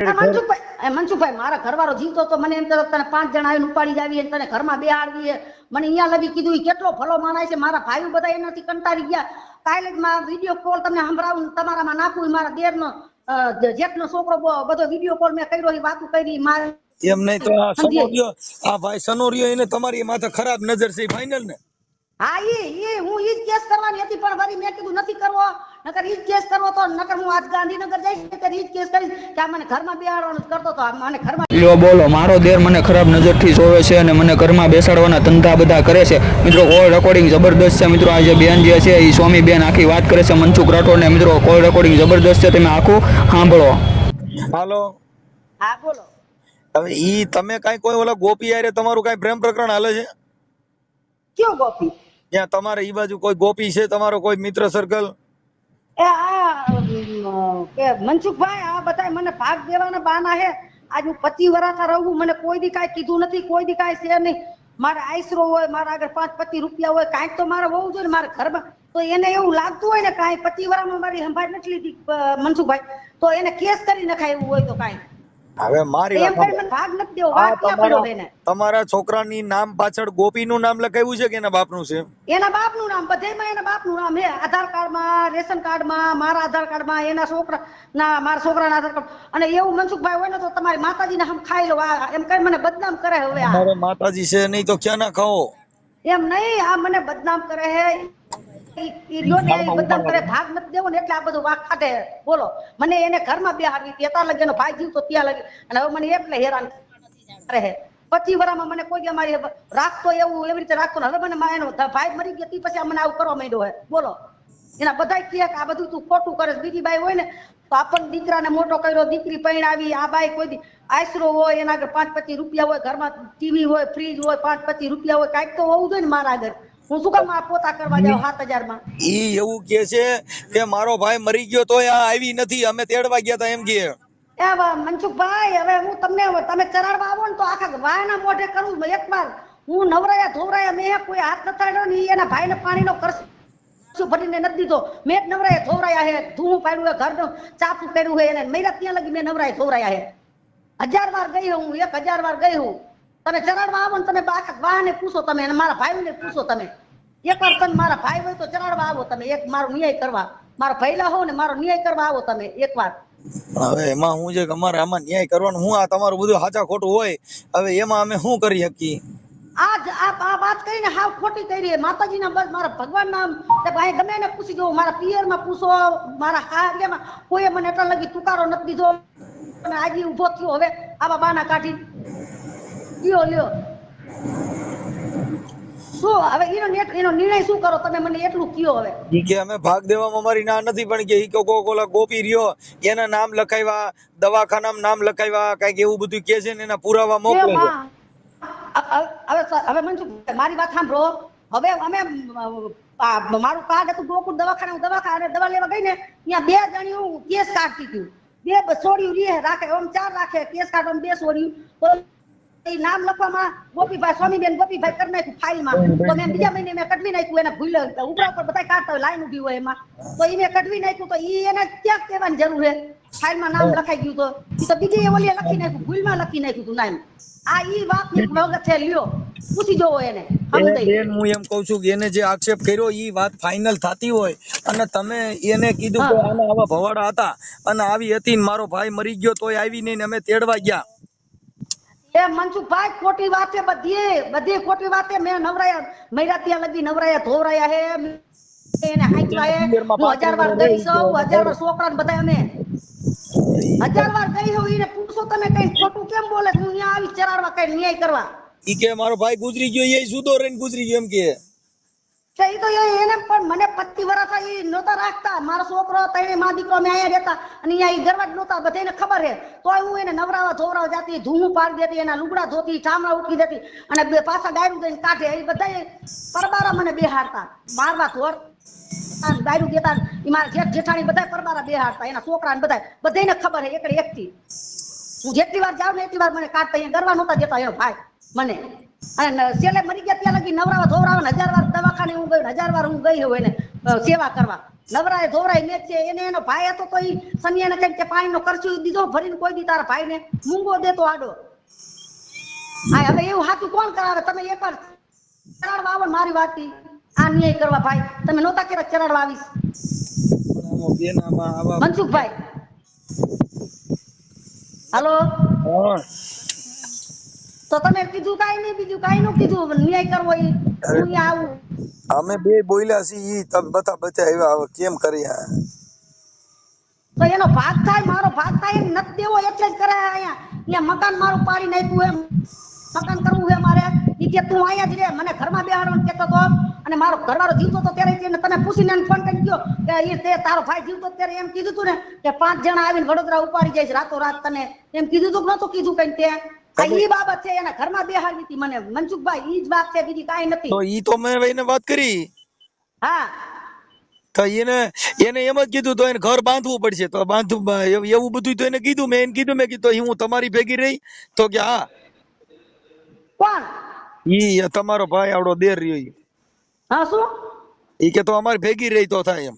મનસુખભાઈ મારા ઘરવાળો જીવતો તો મને એમ કહેતો તને 5 જણા આવીને ઉપાડી જાવી તને ઘરમાં બેહાડવી મને અહીંયા લગી કીધું ઈ કેટલો ભલો માણસ છે મારા ભાઈઓ બધા એનાથી કંટાળી ગયા કાલે જ માં વિડિયો કોલ તમને સંભળાવું તમારામાં નાખું મારા દેરનો જેઠનો છોકરો બધો વિડિયો કોલ મેં કર્યો ઈ વાતો કરી મારે એમ નહીં તો આ સનોરિયો આ ભાઈ સનોરિયો એને તમારી માથે ખરાબ નજર છે ફાઇનલ ને હા હું ઈ કેસ કરવાની હતી પણ વળી મેં કીધું નથી કરવો નકર ઈ કેસ કરવો તો નકર હું આજ ગાંધીનગર જઈશ નકર ઈ કેસ કરીશ કે મને ઘરમાં બેહાડવાનું કરતો તો મને ઘરમાં લ્યો બોલો મારો દેર મને ખરાબ નજરથી જોવે છે અને મને ઘરમાં બેસાડવાના ધંધા બધા કરે છે મિત્રો કોલ રેકોર્ડિંગ જબરદસ્ત છે મિત્રો આ જે બેન જે છે એ સ્વામી બેન આખી વાત કરે છે મનસુખ રાઠોડ ને મિત્રો કોલ રેકોર્ડિંગ જબરદસ્ત છે તમે આખું સાંભળો હાલો હા બોલો હવે ઈ તમે કઈ કોઈ ઓલા ગોપી આરે તમારું કઈ પ્રેમ પ્રકરણ હાલે છે કયો ગોપી ત્યાં તમારે ઈ બાજુ કોઈ ગોપી છે તમારો કોઈ મિત્ર સર્કલ કે મનસુખભાઈ આ બધા મને ભાગ દેવાના બાના હે આજ હું 25 વર્ષ રહું મને કોઈ દી કાંઈ કીધું નથી કોઈ દી કાંઈ છે નહીં મારે આઈસરો હોય મારા આગળ 5-25 રૂપિયા હોય કાંઈક તો મારે હોવું જોઈએ ને મારા ઘરમાં તો એને એવું લાગતું હોય ને કાંઈ 25 વર્ષમાં મારી સંભાળ નથી લીધી મનસુખભાઈ તો એને કેસ કરી નખાય એવું હોય તો કાંઈ હવે મારી એમ કરી મને ભાગ નથી દેવો વાત ક્યાં પડ્યો એને તમારા છોકરાની નામ પાછળ ગોપીનું નામ લખાવ્યું છે કે એના બાપનું છે એના બાપનું નામ બધેમાં એના બાપનું નામ હે આધાર કાર્ડમાં રેશન કાર્ડમાં મારા આધાર કાર્ડમાં એના છોકરાના મારા છોકરાના આધાર કાર્ડ અને એવું મનસુખભાઈ હોય ને તો તમારી માતાજીને હમ ખાઈ લો એમ કરી મને બદનામ કરે હવે આ મારે માતાજી છે નહીં તો ક્યાં ના ખાઓ એમ નહીં આ મને બદનામ કરે હે ઈ લોને બદનામ કરે ભાગ નથી દેવો ને એટલે આ બધું વાક ખાટે બોલો મને એને ઘરમાં બેહાડવી ત્યાં લગે એનો ભાઈ જીવતો ત્યાં લગે અને હવે મને એટલે હેરાન કરે હે 25 વર્ષમાં મને કોઈ અમારી રાખતો એવું એવી રીતે રાખતો હવે મને એનો ભાઈ મરી ગયો તી પછી મને આવું કરવા માંડ્યો હે બોલો એના બધાય કહે કે આ બધું તું ખોટું કરે બીજી બાઈ હોય ને તો આપણ દીકરાને મોટો કર્યો દીકરી પરણાવી આ બાઈ કોઈ દી આશરો હોય એના આગળ 5-25 રૂપિયા હોય ઘરમાં ટીવી હોય ફ્રીજ હોય 5-25 રૂપિયા હોય કાંઈક તો હોવું જોઈએ ને મારા આગળ હું શું કામ આ પોતા કરવા જાવ 7000 માં ઈ એવું કે છે કે મારો ભાઈ મરી ગયો તોય આ આવી નથી અમે તેડવા ગયા તા એમ કે મનસુખભાઈ હવે હું તમને તમે ચરાડવા આવો ને તો આખા વાયના મોઢે કરું એકવાર હું નવરાયા ધોવરાયા મેં કોઈ હાથ નથાડ્યો ને એના ભાઈને પાણીનો કરશું ભરીને નથી દીધો મેં જ નવરાયા ધોવરાયા હે ધૂમ પાડ્યું હે ઘરનું ચાપુ કર્યું હે એને મહિના ત્યાં લગી મેં નવરાયા ધોવરાયા હે 1000 વાર ગઈ હું 1000 વાર ગઈ હું તમે ચરાડવા આવો ને તમે આખા વાહને પૂછો તમે અને મારા ભાઈને પૂછો તમે એકવાર તમે મારા ભાઈ હોય તો ચરાડવા આવો તમે એક મારો ન્યાય કરવા મારો ભૈલા હો ને મારો ન્યાય કરવા આવો તમે એકવાર હવે એમાં હું છે કે અમારે આમાં ન્યાય કરવાનું હું આ તમારું બધું સાચા ખોટું હોય હવે એમાં અમે શું કરી શકીએ આ વાત કરીને હાવ ખોટી કરી માતાજીના બસ મારા ભગવાનના ભાઈ ગમે એને પૂછી જો મારા પિયરમાં પૂછો મારા હારિયામાં કોઈ મને એટલા લગી તુકારો નથી દીધો અને આજે ઊભો થયો હવે આવા બાના કાઢી લ્યો શું હવે એનો નિર્ણય શું કરો તમે મને એટલું કયો હવે ઈ કે અમે ભાગ દેવામાં અમારી ના નથી પણ કે ઈ કોલા ગોપી રહ્યો એના નામ લખાવ્યા દવાખાનામાં નામ લખાવ્યા કઈક એવું બધું કે છે ને એના પુરાવા મોકલે હવે મનસુખ મારી વાત સાંભળો હવે અમે મારું કાર્ડ હતું ગોકુળ દવાખાને દવા લેવા ગઈ ને ત્યાં 2 જણી કેસ કાઢતી હતી 2 છોડ્યું રે રાખે આમ 4 રાખે કેસ કાઢવામાં 2 છોડ્યું નામ લખવામાં ગોપીભાઈ સ્વામીબેન ગોપીભાઈ કરી નાખ્યું ફાઇલમાં તો મેં બીજા મહિને મેં કઢવી નાખ્યું એને ભૂલ ઉપરા ઉપર બધા કાઢતા હોય લાઈન ઉભી હોય એમાં તો એને કઢવી નાખ્યું તો ઈ એને ક્યાં કહેવાની જરૂર છે ફાઇલમાં નામ લખાઈ ગયું તો બીજી ઓલી લખી નાખ્યું ભૂલમાં લખી નાખ્યું તું નામ આ ઈ વાત ની વગર છે લ્યો પૂછી જોવો એને બેન હું એમ કહું છું કે એને જે આક્ષેપ કર્યો ઈ વાત ફાઇનલ થતી હોય અને તમે એને કીધું કે આના આવા ભવાડા હતા અને આવી હતી ને મારો ભાઈ મરી ગયો તોય આવી નહીં ને અમે તેડવા ગયા એ મનસુખભાઈ ખોટી વાત છે બધી ખોટી વાત છે મેં નવરાયા મહિરા ત્યાં લગી નવરાયા ધોવરાયા હે એને હાંચવા હે હું 1000 વાર ગઈ છું 1000 વાર છોકરાને બધા અમે 1000 વાર ગઈ હું એને પૂછો તમે કઈ ખોટું કેમ બોલે હું અહીંયા આવી ચરાડવા કઈ ન્યાય કરવા ઈ કે મારો ભાઈ ગુજરી ગયો એ સુધો રહીને ગુજરી ગયો એમ કે ઈ તો એને પણ મને 25 વર્ષ ઈ નહોતા રાખતા મારો છોકરો તઈને માં દીકરો મેં અહીંયા રહેતા અને અહીંયા ઈ ગરવા જ નહોતા બધાને ખબર હે તોય હું એને નવરાવા ધોવરાવા જાતી ધૂમ પાડી દેતી એના લુગડા ધોતી ઠામડા ઉઠી દેતી અને પાછા ડાયરું દઈને કાઢે એ બધા પરબારા મને બેહાડતા મારવા ધોર ડાયરું દેતા ઈ મારા જેઠાણી બધા પરબારા બેહાડતા એના છોકરાને બધાને ખબર હે એકડી એકથી હું જેટલી વાર જાઉં ને એટલી વાર મને કાઢતા અહીંયા ગરવા નહોતા દેતા એનો ભાઈ મને અને છેલ્લે મરી ગયા ત્યાં લગી નવરાવા ધોવરાવા 1000 વાર દવાખાને હું ગઈ 1000 વાર હું ગઈ હોઉં એને સેવા કરવા નવરાય ધોવરાય ને છે એને એનો ભાઈ હતો તો ઈ સનિયાને કઈ કે પાણીનો કરશું દીધો ભરીને કોઈ દી તારા ભાઈને મૂંગો દેતો આડો. આ હવે એવું હાથું કોણ કરાવે? તમે એકવાર ચરાડવા આવો ને મારી વાતી આ ન્યાય કરવા ભાઈ તમે નહોતા કે ચરાડવા આવીશ પણ આમાં બેન આમાં આવા મનસુખભાઈ. હાલો હા તો તમે કીધું કાઈ નહીં, બીજું કાઈ નું કીધું ન્યાય કરવો ઈ હું અહીંયા આવું. અમે બે બોલ્યા છીએ ઈ તમે બધા આવ્યા હવે કેમ કરીએ? તો એનો ભાગ થાય, મારો ભાગ થાય એમ નથી દેવો એટલે જ કરે અહીંયા મકાન મારું પાડી નાખ્યું એમ મકાન કરવું છે મારે. ઈ કે તું અહીંયા જ રે, મને ઘરમાં બેહાડવાનું કહેતો તો અને મારો ઘરવાળો જીવતો તો ત્યારે એને તમે પૂછીને ફોન કરી ગયો કે ઈ તે તારો ભાઈ જીવતો ત્યારે એમ કીધું તું ને કે 5 જણા આવીને વડોદરા ઉપાડી જાય છે રાતો રાત, તને એમ કીધું તું કે નતું કીધું કઈ તે? આ ઈ બાબત છે, એના ઘરમાં બેહાડવી હતી મને મનસુખભાઈ, ઈ જ વાત છે, બીજી કાઈ નથી. તો ઈ તો મેં એને વાત કરી હા તો એને એમ જ કીધું તો એને ઘર બાંધવું પડશે તો બાંધવું એવું બધું તો એને કીધું. મેં કીધું હું તમારી ભેગી રહી તો કે હા. કોણ? ઈ તમારો ભાઈ આવડો દેર રહ્યો ઈ. હા શું? ઈ કે તો અમારી ભેગી રહી તો થાય એમ.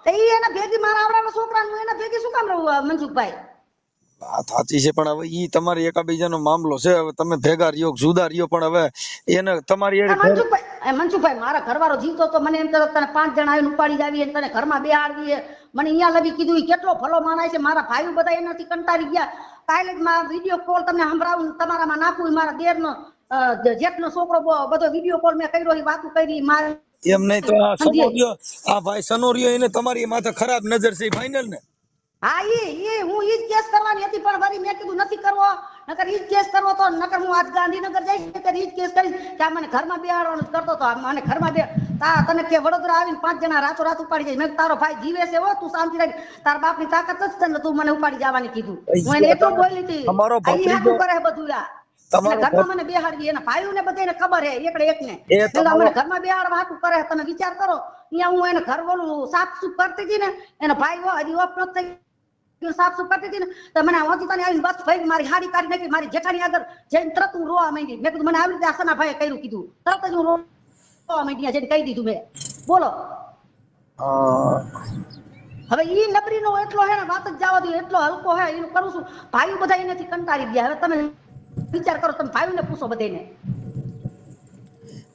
તો ઈ એના ભેગી મારા આવડાના છોકરાનું એના ભેગી શું કામ રહું મનસુખભાઈ? વાત સાચી છે પણ હવે ઈ તમારી એકાબીજાનો મામલો છે. હવે તમે ભેગા રહ્યો જુદા રહ્યો પણ હવે એને તમારી મનસુખભાઈ મારા ઘરવાળો જીવતો તો મને એમ કહેતો તને 5 જણા આવીને ઉપાડી જાવી અને તને ઘરમાં બેહાડવી. મને અહીંયા લગી કીધું ઈ કેટલો ભલો માણસ છે. મારા ભાઈઓ બધા એનાથી કંટાળી ગયા. કાલે જ માં વિડીયો કોલ તમને સંભળાવું તમારામાં નાખું. મારા દેરનો જેઠનો છોકરો બધો વિડીયો કોલ મેં કર્યો, ઈ વાતો કરી મારે એમ નહીં તો આ સનોરિયો આ ભાઈ સનોરિયો એને તમારી માથે ખરાબ નજર છે ફાઇનલ ને. હા ઈ હું ઈ જ કેસ કરવાની હતી પણ વળી મેં કીધું નથી કરવો, નકર ઈ જ કેસ કરવો તો નકર હું આજ ગાંધીનગર જઈશ નકર ઈ જ કેસ કરીશ કે આ મને ઘરમાં બેહાડવાનું કરતો તો મને ઘરમાં તને કે વડોદરા આવીને 5 જણા રાતો રાત ઉપાડી જાય. મેં તારો ભાઈ જીવે છે હો, તું શાંતિ રાખ, તાર બાપની તાકાત જ છે ને તું મને ઉપાડી જવાની કીધું. હું એને એટલું બોલી હતી. અમારો ભત્રીજો કરે બધું ઘરમાં મને બેહાડવી, એના ભાઈઓને બધાને ખબર હે એકડે એકને મને ઘરમાં બેહાડવા હાટું કરે. તમે વિચાર કરો અહીંયા હું એને ઘર બોલું સાફ સુફ કરતી હતી ને એનો ભાઈ હજી ઓફ નથી થઈ સાફ સુફ કરતી હતી ને તો મને ઓચિતાની આવીને બસ ભાઈ મારી હાડી કાઢી નાખી. મારી જેઠાણી આગળ જઈને તરત હું રોવા માંડી. મેં કીધું મને આવી રીતે આસના ભાઈએ કર્યું કીધું તરત જ હું રોવા માંડી જઈને કહી દીધું મેં. બોલો હવે ઈ નબરી નો એટલો હે ને વાત જ જવા દો, એટલો હલકો હે એનું કરું છું. ભાઈઓ બધા એનાથી કંટાળી ગયા. હવે તમે વિચાર કરો, તમે ભાઈઓને પૂછો બધાને.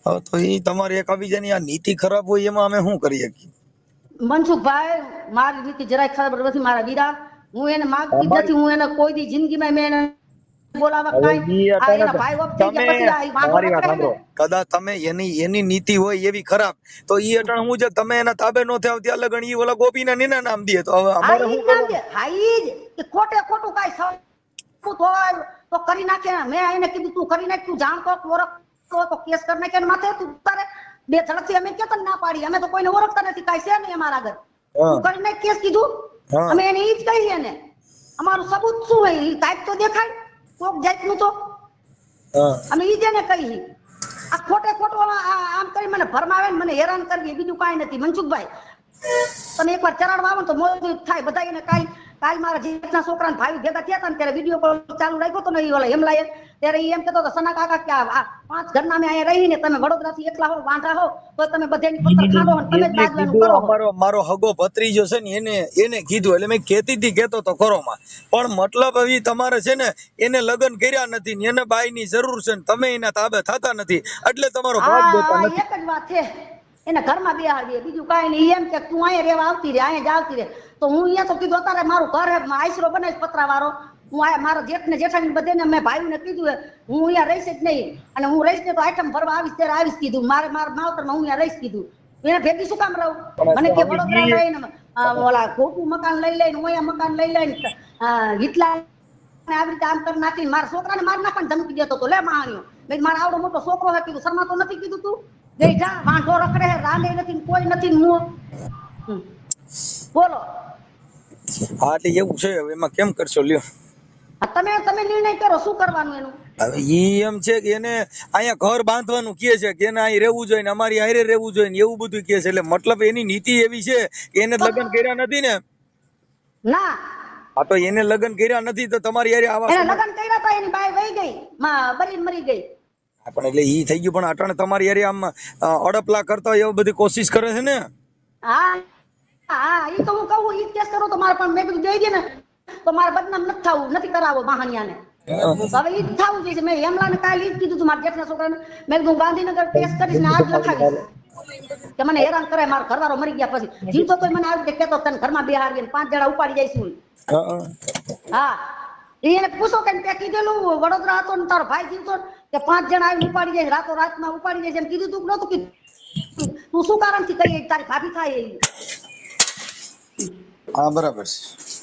હવે તો ઈ તમારી એકાબીજાની આ નીતિ ખરાબ હોય એમાં અમે શું કરી શકીએ? મનસુખભાઈ મારી નીતિ જરાય ખબર નથી મારા વીરા. હું એને માંગતી જ નથી. હું એને કોઈ દી જિંદગીમાં મેં એને બોલાવા કાઈ એના ભાઈ વખતે પછી આ મારી વાત સાંભળો. કદાચ તમે એની નીતિ હોય એવી ખરાબ તો ઈ અટણ હું છે તમે એના તાબે નો થાવ ત્યાં લગન ઈ ઓલા ગોપીના નીના નામ દે તો હવે અમારે શું કરવું? હા ઈ જ ખોટે ખોટું કાઈ સાબુત હોય તો કરી નાખે. મેં એને કીધું તું કરી નાખ, તું જાણતો ઓળખતો તો કેસ કરી નાખે માથે તું તારે બે ઝડપથી અમે કેતન ના પાડી. અમે તો કોઈને ઓળખતા નથી, કાઈ છે નહીં અમારા આગળ. તું કરી નાખ કેસ કીધું. અમે એને ઈ જ કહીએ એને અમારું સબૂત શું હોય ઈ કાઈક તો દેખાય કોક જાતનું તો અમે ઈ જ એને કહીએ. આ ખોટે ખોટો આમ કરી મને ભરમાવે ને મને હેરાન કરવી, બીજું કાઈ નથી. મનસુખભાઈ તમે એકવાર ચરાડવા આવો ને તો મોજ થાય બધા. એને કાલ મારા જેઠના છોકરાના ભાઈ ભેગા થયા હતા ને ત્યારે વિડીયો કોલ ચાલુ રાખ્યો તો ને ઈ ઓલા હેમલાએ ત્યારે ઈ એમ કહેતો હતો સના કાકા કે આ 5 ઘરના મેં અહીંયા રહીને તમે વડોદરાથી એકલા હો વાંઢા હો તો તમે બધાની પત્તર ખાડો ને તમે જ બાજવાનું કરો. મારો હગો ભત્રીજો છે ને એને કીધું એટલે મેં કેતો તો ખરો માં પણ મતલબ હવે તમારે છે ને એને લગ્ન કર્યા નથી ને એને બાઈની જરૂર છે ને તમે એના તાબે થતા નથી એટલે તમારો ભાગ દેતા નથી. એક જ વાત છે એને ઘરમાં બેહાડીએ, બીજું કાઈ નહીં. એમ કે તું અહીંયા રહેવા આવતી રે, અહીંયા જ આવતી રે. તો હું અહીંયા તો કીધું અત્યારે મારું ઘર હે આશરો બનાવીશ પતરા વાળો. હું આ મારા જેઠને જેઠાણી બધાને મેં ભાઈઓને કીધું હું અહીંયા રહીશ જ નહીં અને હું રહીશ ને તો આઈટમ ભરવા આવીશ ત્યારે આવીશ કીધું. મારા માવતરમાં હું અહીંયા રહીશ કીધું. એને ભેગી શું કામ રહું? મને કે વડોદરા રહીને ઓલા ખોટું મકાન લઈ લઈને હું અહીંયા મકાન લઈ લઈને હિટલા આવી રીતે આમ કરી નાખીને મારા છોકરાને મારી નાખવાની ધમકી દેતો હતો. લે માણ્યો મેં મારા આવડો મોટો છોકરો હે કીધું શર્મા તો નથી કીધું તું ગઈ જા વાંઢો રખડે રાંડે નથી કોઈ નથી બોલો. હા એટલે એવું છે હવે એમાં કેમ કરશો લ્યો તમે નિર્ણય કરો શું કરવાનું એનું. હવે ઈ એમ છે કે એને અહીંયા ઘર બાંધવાનું કહે છે કે એને અહીં રહેવું જોઈએ ને અમારી હારે રહેવું જોઈએ ને એવું બધું કહે છે. એટલે મતલબ એની નીતિ એવી છે કે એને લગ્ન કર્યા નથી ને. ના હા તો એને લગ્ન કર્યા નથી તો તમારી હારે આવા એને લગ્ન કર્યા હતા એની બાઈ વહી ગઈ બલીને મરી ગઈ. પણ એટલે ઈ થઈ ગયું પણ અટાણે તમારી હારે આમ અડપલા કરતા હોય એવું બધી કોશિશ કરે છે ને. હા હા ઈ તો હું કહું ઈ કેસ કરો તો મારે પણ મેં કીધું દઈ દે ને તો મારે બદનામ નથી થવું નથી કરાવો મહાણિયાને તો હવે ઈ જ થવું જોઈએ મેં હેમલાને કાલે ઈ જ કીધું તું મારા જેઠના છોકરાને મેં કીધું ગાંધીનગર કેસ કરીશ ને આજ લખાવીશ કે મને હેરાન કરે મારો ઘરવાળો મરી ગયા પછી જીવતો તોય મને આવી રીતે કહેતો તને ઘરમાં બેહાડીને 5 જણા ઉપાડી જઈશું હા એને પૂછો કે તે કીધેલું વડોદરા હતો ને તારો ભાઈ જીવતો કે 5 જણા આવીને ઉપાડી જાય રાતો રાતમાં ઉપાડી જાય એમ કીધું તું કે નહોતું કીધું તું શું કારણથી કહી તારી ભાભી થાય એવી હા બરાબર છે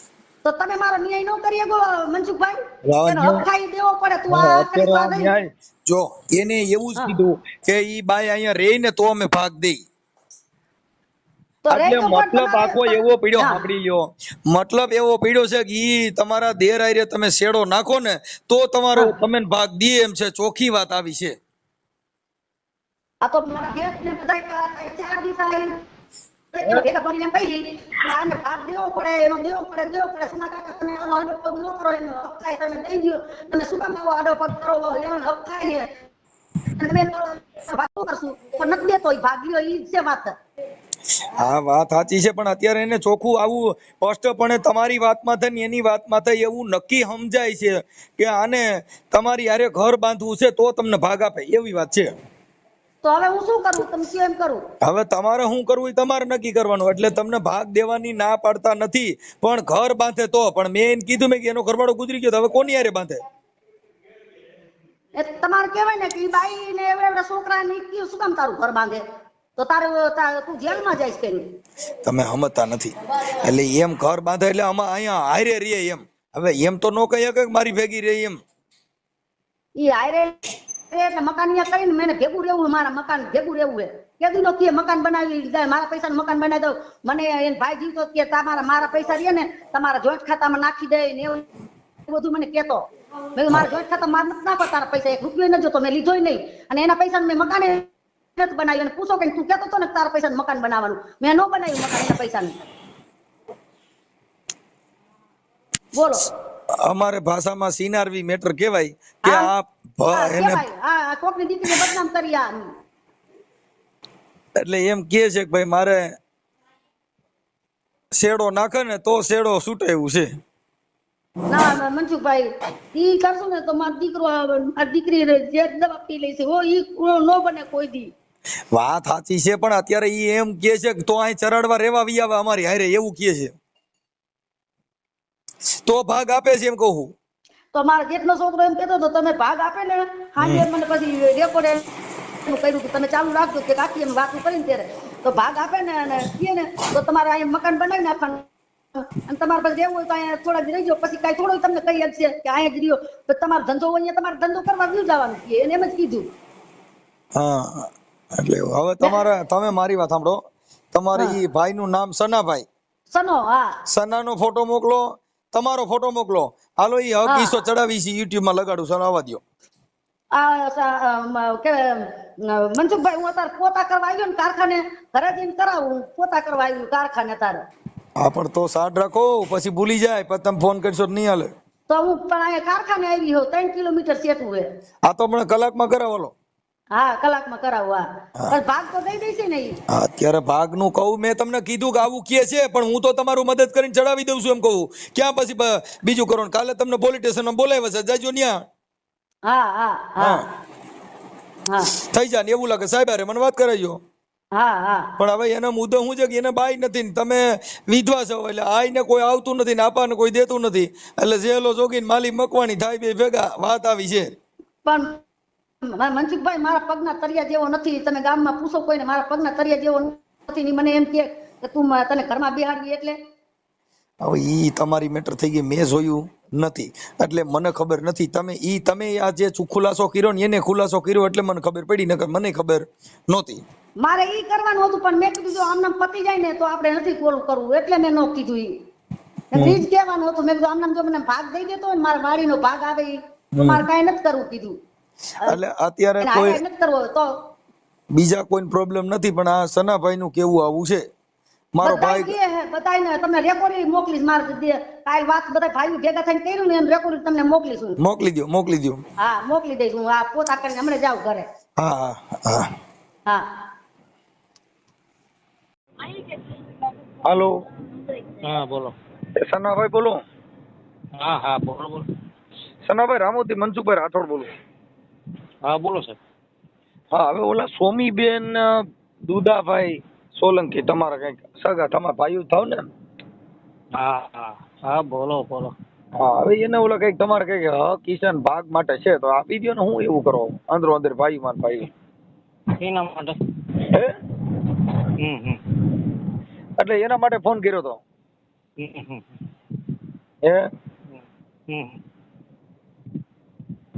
તો તમે મારો ન્યાય ન કરી શકો મનસુખભાઈ રાવ એનો ન્યાય. હક ખાઈ દેવો પડે તું હા, આ અત્યારે આ કરી ન્યાય જો એને એવું જ હા. કીધું કે ઈ બાઈ અહીંયા રહી ને તો અમે ભાગ દઈ તો રે એટલે તો પણ મતલબ તમારે આખો એવો પડ્યો હા. સાંભળી લ્યો મતલબ એવો પડ્યો છે કે ઈ તમારા દેર આયરે તમે શેડો નાખો ને તો તમારો હા. તમે ભાગ દીએ એમ છે ચોખ્ખી વાત આવી છે આ તો મારા ગેસ ને બધા 4 દિવસ ભેગા કરીને કહી દઈ આને ભાગ દેવો પડે એનો દેવો પડે સુના કાકા તમે આનો આડો પગ ન કરો એનો હક થાય તમે દઈ દો તમે શું કામ આવો આડો પગ કરો એનો હક થાય ને તમે ભાગ શું કરશું પણ નથી દેતો ઈ ભાગ લ્યો ઈ જ છે વાત હા વાત સાચી છે પણ અત્યારે એને ચોખ્ખું આવું સ્પષ્ટપણે તમારી વાતમાં થાય ને એની વાતમાં થાય એવું નક્કી સમજાય છે કે આને તમારી હારે ઘર બાંધવું છે તો તમને ભાગ આપે એવી વાત છે તો હવે હું શું કરું તમે કયો એમ કરું હવે તમારે શું કરવું એ તમારે નક્કી કરવાનું એટલે તમને ભાગ દેવાની ના પાડતા નથી પણ ઘર બાંધે તો પણ મેં એને કીધું મેં કે એનો ઘરવાળો ગુજરી ગયો તો હવે કોની હારે બાંધે એ તમારે કહેવાય ને કે ઈ બાઈ ને એવડા છોકરા ને કયું શું કામ તારું ઘર બાંધે તો તું જેલમાં જઈશ કે નહીં તમે સમજતા નથી એટલે એમ ઘર બાંધે એટલે આમાં અહીંયા હારે રહીએ એમ હવે એમ તો નો કહી શકે કે મારી ભેગી રહી એમ ઈ હારે એટલે મકાનિયા કરીને મને ભેગું રહેવું મારા મકાન ભેગું રહેવું હે કેદી નો કે મકાન બનાવી દે મારા પૈસાનું મકાન બનાવી દઉં મને એને ભાઈ જીવતો કે તમારા મારા પૈસા રહે ને તમારા જોઈન્ટ ખાતામાં નાખી દે ને એવું બધું મને કહેતો મેં કીધું મારા જોઈન્ટ ખાતામાં માર નથી નાખો તારા પૈસા 1 રૂપિયો ન જોતો મેં લીધોય નહીં અને એના પૈસા મેં મકાને નથી બનાવ્યું અને પૂછો કે તું કહેતો હતો ને તારા પૈસાનું મકાન બનાવવાનું મેં ન બનાવ્યું મકાન એના પૈસાનું બોલો અમારે ભાષામાં સિનારવી મેટર કહેવાય કે હા. આ એને કહેવાય હા કોકની દીકરીને બદનામ કરી આ એટલે એમ કહે છે કે ભાઈ મારે શેડો નાખે ને તો શેડો છૂટે એવું છે ના મનસુખભાઈ ઈ કરશું ને તો મારો દીકરો મારી દીકરી જે દવા પી લે છે ઈ નો બને કોઈ દી વાત સાચી છે પણ અત્યારે ઈ એમ કહે છે કે તો અહીં ચરાડવા રેવા વી આવે અમારી હારે એવું કહે છે તો ભાગ આપે છે એમ કહું તો મારા જેઠનો છોકરો એમ કહેતો હતો તમે ભાગ આપે ને હાજે મને પછી રેકોર્ડ એનું કર્યું કે તમે ચાલુ રાખજો કે કાકી એમ વાતું કરીને ત્યારે તો ભાગ આપે ને અને કહે ને તો તમારે અહીંયા મકાન બનાવી નાખવાનું અને તમારે પછી રહેવું હોય તો અહીંયા થોડા દી રહી જાઓ પછી કાંઈ થોડું તમને કહી છે કે અહીંયા જ રહ્યો તો તમારો ધંધો હોય અહીંયા તમારે ધંધો કરવા વ્યુ જવાનું એને એમ જ કીધું હા એટલે હવે તમારે તમે મારી વાત સાંભળો તમારે ઈ ભાઈનું નામ સનાભાઈ સનો હા સનાનો ફોટો મોકલો તમારો ફોટો મોકલો હાલો ઈ હક ઈસો ચડાવી છે YouTube માં લગાડું ચાલો આવવા દ્યો મનસુખભાઈ હું અત્યારે પોતા કરવા આવ્યો ને કારખાને ઘરે જઈને કરાવું પોતા કરવા આવ્યું કારખાને તારે હા પણ તો સાડ રાખો પછી ભૂલી જાય પછી તમે ફોન કરશો તો નહીં હાલે તો હું પણ અહીંયા કારખાને આવી હોઉં 3 કિલોમીટર સેટું હે આ તો મને કલાકમાં કરાવલો હા કલાકમાં કરાવું હા પણ ભાગ તો દઈ દઈશ ને ઈ અત્યારે ભાગનું કહું મેં તમને કીધું કે આવું કે છે પણ હું તો તમારું મદદ કરીને ચડાવી દઉં છું એમ કહું ક્યાં પછી બીજું કરો ને કાલે તમને પોલીસ સ્ટેશનમાં બોલાવ્યા છે જાજો ન્યા હા હા હા હા થઈ જાય ને એવું લાગે સાહેબ અરે મને વાત કરાવજો હા હા પણ હવે એનો મુદ્દો શું છે કે એને બાઈ નથી ને તમે વિધવા છો એટલે આઈને કોઈ આવતું નથી ને આપાને કોઈ દેતું નથી એટલે જેલો જોગીને માલી મકવાની થાય બે ભેગા વાત આવી છે પણ મનસુખભાઈ મારા પગના તરિયા જેવો નથી તમે ગામમાં પૂછો કોઈને મારા પગના તરિયા જેવો નથી ને મને એમ કે તું તને ઘરમાં બેહાડવી એટલે હવે ઈ તમારી મેટર થઈ ગઈ મેં જોયું નથી એટલે મને ખબર નથી તમે આ જે ખુલાસો કર્યો ને એને ખુલાસો કર્યો એટલે મને ખબર પડી નકર મને ખબર નહોતી મારે ઈ કરવાનું હતું પણ મેં કીધું જો આમનામ પતી જાય ને તો આપણે નથી કોલ કરવું એટલે મેં નો કીધું ઈ જ કહેવાનું હતું મેં કીધું આમનામ જો મને ભાગ દઈ દેતો હોય ને મારા વાડીનો ભાગ આવે તો મારે કાંઈ નથી કરવું કીધું એટલે અત્યારે કોઈ નથી કરવો તો બીજા કોઈ પ્રોબ્લેમ નથી પણ આ સનાભાઈ નું કેવું આવું છે મારો ભાઈ બધાને તમને રેકોર્ડિંગ મોકલીશ મારે કાલ વાત બધા ભાઈઓ ભેગા થઈને કર્યું ને એમ રેકોર્ડિંગ તમને મોકલીશું મોકલી દો હા મોકલી દઈશ હું આ પોતા કરીને હમણાં જાઉં ઘરે હા હા હા હાલો, હા બોલો. સનાભાઈ બોલો. હા હા બોલો બોલો. સનાભાઈ રામોથી મનસુખભાઈ રાઠોડ બોલું. હા બોલો સાહેબ. હા, હવે ઓલા સોમીબેન દુદાભાઈ સોલંકી તમારા કઈક સગા તમારા ભાઈઓ થાવ ને? હા હા હા બોલો બોલો. હા, હવે એને ઓલા કઈક તમારે કઈક કિસાન ભાગ માટે છે તો આપી દો ને. હું એવું કરો અંદરો અંદર ભાઈ માન ભાઈ એના માટે. હે હમ. એટલે એના માટે ફોન કર્યો તો. હમ. હે હમ.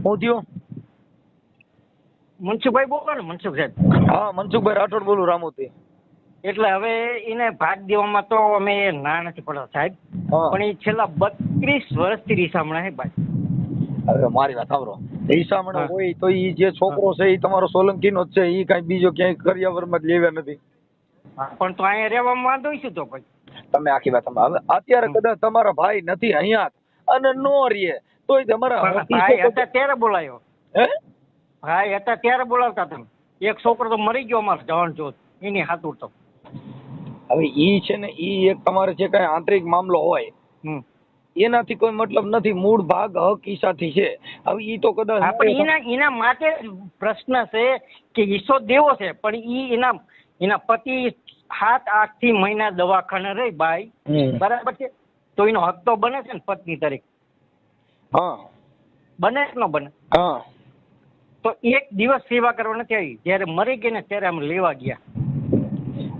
હું થયો? મનસુખભાઈ બોલો ને, મનસુખ સાહેબ. હા, મનસુખભાઈ રાઠોડ બોલું રામોથી. એટલે હવે એને ભાગ દેવામાં તો અમે ના નથી પડતા સાહેબ, હા. પણ એ છેલ્લા 32 વર્ષથી રીસામણા હે ભાઈ. હવે મારી વાત સાંભળો, ઈસામણો હા. હોય તો ઈ જે છોકરો છે ઈ તમારો સોલંકીનો જ છે. ઈ કઈ બીજો ક્યાંય કરિયાવરમાં જ લેવા નથી. હા, પણ તો અહીંયા રહેવામાં વાંધો શું તો પછી? તમે આખી વાત હવે અત્યારે કદાચ તમારા ભાઈ નથી અહીંયા અને નો રીએ તોય તમારા પણ ભાઈ હતા ત્યારે બોલાયો. હે ભાઈ હતા ત્યારે બોલાવતા તમે. એક છોકરો તો મરી ગયો અમારો જવાન જોત એની હાથુર તો. હવે ઈ છે ને ઈ એક તમારે જે કઈ આંતરિક મામલો હોય હમ. એનાથી કોઈ મતલબ નથી. મૂળ ભાગ હક ઈશાથી છે. હવે ઈ તો કદાચ આપણે એના માટે પ્રશ્ન છે કે ઈસો દેવો છે, પણ એના પતિ 7-8 થી મહિના દવાખાને રહી ભાઈ, બરાબર છે, તો એનો હક તો બને છે ને પત્ની તરીકે. હા બને કે ન બને? હા. તો એક દિવસ સેવા કરવા નથી આવી. જયારે મરી ગઈ ને ત્યારે અમે લેવા ગયા.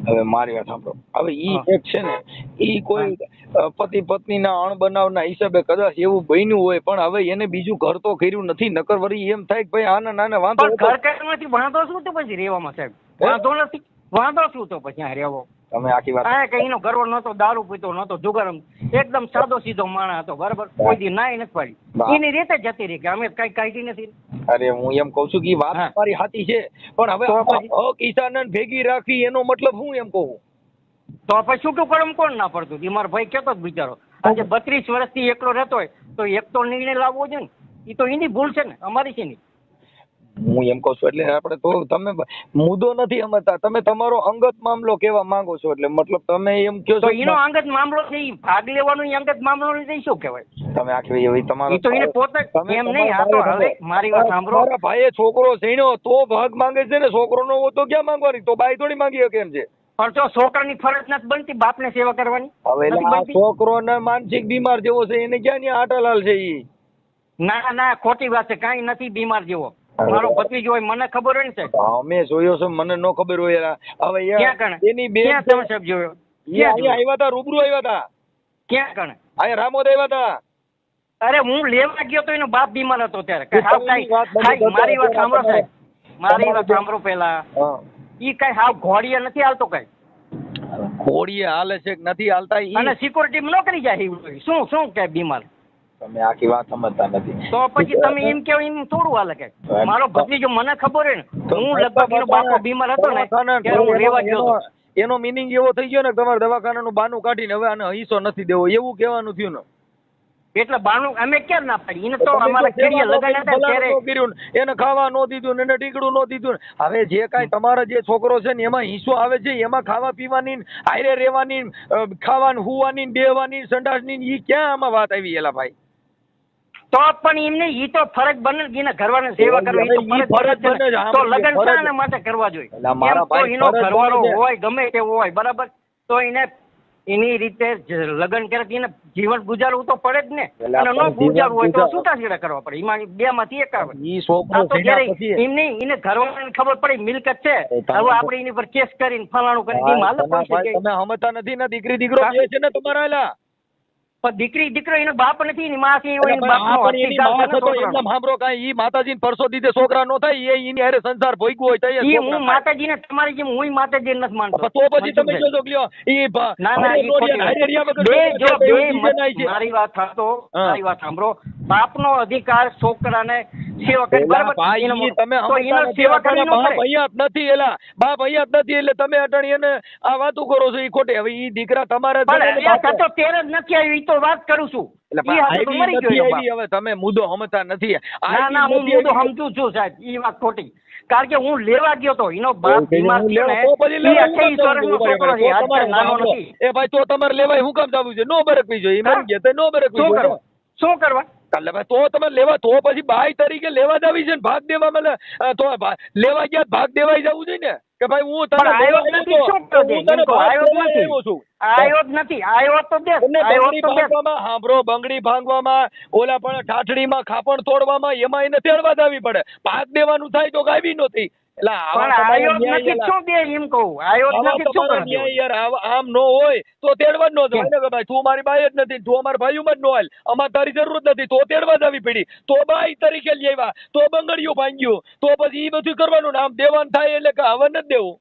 હવે મારી વાત સાંભળો. હવે ઈ એક છે ને ઈ કોઈ પતિ પત્નીના અણબનાવના હિસાબે કદાચ એવું બન્યું હોય, પણ હવે એને બીજું ઘર તો કર્યું નથી. નકર વળી એમ થાય કે ભાઈ આના નાના વાંધો પણ ઘર કરવાથી વાંધો શું તો પછી રહેવામાં સાહેબ? વાંધો નથી. વાંધો શું તો પછી આ રહેવો? તમે આખી વાત આ કઈ એનો ગરવો નતો, દારૂ પીતો નતો, જુગાર, એકદમ સાદો સીધો માણસ હતો, બરાબર. કોઈ દી નાઈ નથી પાડી. એની રીતે જતી રહી કે અમે કઈ કાઢી નથી. અરે હું એમ કઉ છું કે વાત મારી સાચી છે, પણ હવે કિસાન ભેગી રાખવી એનો મતલબ હું એમ કહું તો પછી છૂટું કડમ કોણ ના પડતું? મારો ભાઈ કેતો જ બિચારો આજે 32 વર્ષથી એકલો રહેતો હોય તો એક તો નિર્ણય લાવવો જોઈએ ને. એ તો એની ભૂલ છે ને, અમારી છે નહીં. હું એમ કઉ છું એટલે આપણે તો તમે મુદ્દો નથી સમજતા. તમે તમારો અંગત મામલો કેવા માંગો છો એટલે મતલબ તમે એમ કહો છો તો એનો અંગત મામલો છે, એ ભાગ લેવાનો અંગત મામલો નથી. શું કહેવાય? તમે આખી એવી તમારો તો એને પોતે એમ નહીં. આ તો હવે મારી વાત સાંભળો. મારા ભાઈએ છોકરો ઝીણ્યો તો ભાગ માંગે છે ને. છોકરો નો તો ક્યાં માંગવાની? તો બાઈ થોડી માંગી શકે એમ છે. પણ તો છોકરાની ફરજ નથી બનતી બાપને સેવા કરવાની? હવે છોકરો ને માનસિક બીમાર જેવો છે એને ક્યાં ત્યાં આટાલાલ છે ઈ? ના ના, ખોટી વાત છે. કાંઈ નથી બીમાર જેવો. મારો ભત્રીજો હોય, મને ખબર હોય ને સાહેબ. અમે જોયો છે, મને ન ખબર હોય. હવે ક્યાં કણે? એની બેન ક્યાં તમે સાહેબ જોયો? આવ્યા હતા, રૂબરૂ આવ્યા હતા. ક્યાં કણે? અહીંયા રામોદ આવ્યા હતા. અરે હું લેવા ગયો તો એનો બાપ બીમાર હતો ત્યારે. મારી વાત સાંભળો સાહેબ, મારી વાત સાંભળો પેલા. ઈ કઈ હાવ ઘોડીએ નથી હાલતો કઈ. ઘોડીએ હાલે છે કે નથી હાલતા? અને સિક્યુરિટી નો કરી જાય. શું કે બીમાર? તમે આખી વાત સમજતા નથી. તો પછી તમે એમ કેવો એમ થોડું હાલે કે? મારો ભત્રીજો મને ખબર હોય ને, હું લગભગ એનો બાપો બીમાર હતો ને ત્યારે હું લેવા ગયો હતો. એનો મિનિંગ એવો થઈ ગયો ને તમારે દવાખાનાનું બાનું કાઢીને હવે આને હિસ્સો નથી દેવો એવું કહેવાનું થયું ને. એટલે બાનું અમે ક્યાં ના પાડી? એને તો અમારા કેડીએ લગાડ્યા હતા ત્યારે એને ખાવા ન દીધું ને એને ટીકડું ન દીધું. હવે જે કાંઈ તમારા જે છોકરો છે ને એમાં હિસ્સો આવે છે, એમાં ખાવા પીવાની, હારે રહેવાની, ખાવાની, હુવાની, બેહવાની, સંડાસની, ઈ ક્યાં આમાં વાત આવી એલા ભાઈ? તો પણ એમને ઈ તો ફરજ બને એના ઘરવાળાની સેવા કરવી. ફરજ બને તો લગ્ન શાના માટે કરવા જોઈએ? તો એનો ઘરવાળો હોય ગમે તેવો હોય, બરાબર, તો એને એની રીતે લગ્ન કરે એને જીવન ગુજારવું તો પડે જ ને. અને ન ગુજારવું હોય તો છૂટાછેડા કરવા પડે. એમાં બે માંથી એક આવે. એમને એને ઘરવાળાને ખબર પડી મિલકત છે, હવે આપણે એની પર કેસ કરીને ફલાણું કરીને માલ પૈસા. તમે સમજતા નથી ને. દીકરી દીકરો છે ને તમારા એલા. પણ દીકરી દીકરો એનો બાપ નથી, એની માં છે. સાંભળો કાંઈ ઈ માતાજી પરસો દીધે છોકરા નો થાય એની હારે સંસાર ભોગવો હોય. હું માતાજીને તમારી જેમ હું માતાજી નથી માનતો. તો પછી તમે જોજો લ્યો ઈ મારી વાત સાંભળો. બાપનો અધિકાર છોકરાને સેવા કરી બરાબર ભાઈ એનો ઈ તમે તો એનો સેવા કરી નો બાપ કરે. અહીંયા જ નથી એલા બાપ અહીંયા જ નથી એટલે તમે અટાણી એને આ વાતું કરો છો ઈ ખોટી હવે ઈ દીકરા તમારા પણ એ થતો તેર જ નથી આવી ઈ તો વાત કરું છું. ઈ હાથે તો મરી ગયો એનો બાપ. હવે તમે મુદ્દો સમજતા નથી ના હું મુદ્દો સમજુ છું સાહેબ ઈ વાત ખોટી કારણ કે હું લેવા ગયો તો એનો બાપ બીમાર થયો ને ઈ 28 વર્ષનો છોકરો છે આજ નાનો નથી. એ ભાઈ તો તમારે લેવાય હું કામ જવું છે નો બરકવી જોઈએ ઈ મરી ગયા તો નો બરકવી શું જોઈએ કરવા શું કરવા કાલે ભાઈ તો તમારે લેવા તો પછી બાઈ તરીકે લેવા જ આવી છે ને ભાગ દેવા મને તો લેવા ગયા ભાગ દેવાઈ જવું જોઈએ ને કે ભાઈ હું પણ આવ્યો જ નથી શું કરો છો? હું તને ભાગ આવ્યો જ દેવા નથી. આવ્યો છું. આવ્યો જ નથી આવ્યો તો દે એમને આવ્યો બંગડી તો દે ભાંગવામાં હાંભળો બંગડી ભાંગવામાં ઓલા પણ ઠાઠડીમાં ખાપણ તોડવામાં એમાં એને તેડવા જ આવી પડે ભાગ દેવાનું થાય તો ગાવી નહોતી એટલે આવા પણ તમારા આવ્યો જ ન્યાય નથી એલા. શું દે એમ કહું આવ્યો જ આવા નથી શું તમારા કરે ન્યાય યાર આમ નો હોય તો તેડવા જ નો જવાય ને કે ભાઈ તું મારી બાઈ જ નથી તું અમારા ભાઈઓમાં જ નો હાલ અમારે તારી જરૂર જ નથી તો તેડવા જ આવી પડી તો બાઈ તરીકે લઈ આવ્યા તો બંગડીઓ ભાંગ્યું તો પછી ઈ બધું કરવાનું ને આમ દેવાનું થાય એટલે કે હવે નથી દેવું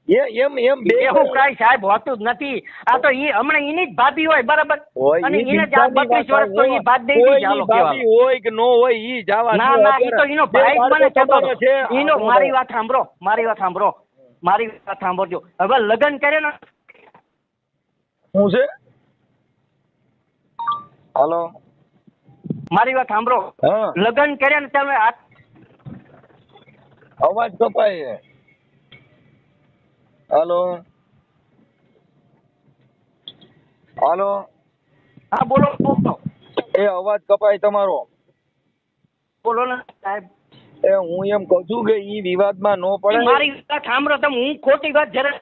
એમ બે એવું કાંઈ સાહેબ હોતું જ નથી આ તો ઈ હમણાં એની જ ભાભી હોય બરાબર હોય અને ઈ એને જ આ બીજાની 32 વર્ષ તો ઈ ભાગ દઈ કોઈની દીધી હાલો ભાભી કહેવાનું. હોય કે નો હોય ઈ જાવા ના દો. ના ઈ તો એનો બે ભાઈ જ મને બાળકો કહેતો તમારા છે. હતો. એનો મારી વાત સાંભળો મારી વાત સાંભળજો હવે લગ્ન કરે ને શું છે હાલો મારી વાત સાંભળો હા લગ્ન કર્યા ને તમે અવાજ કપાય છે હાલો હાલો હા બોલો બોલો એ અવાજ કપાય તમારો બોલો ને સાહેબ એ હું એમ કહું છું કે ઈ વિવાદમાં નો પડે મારી વાત સાંભળો તમે હું ખોટી વાત જરા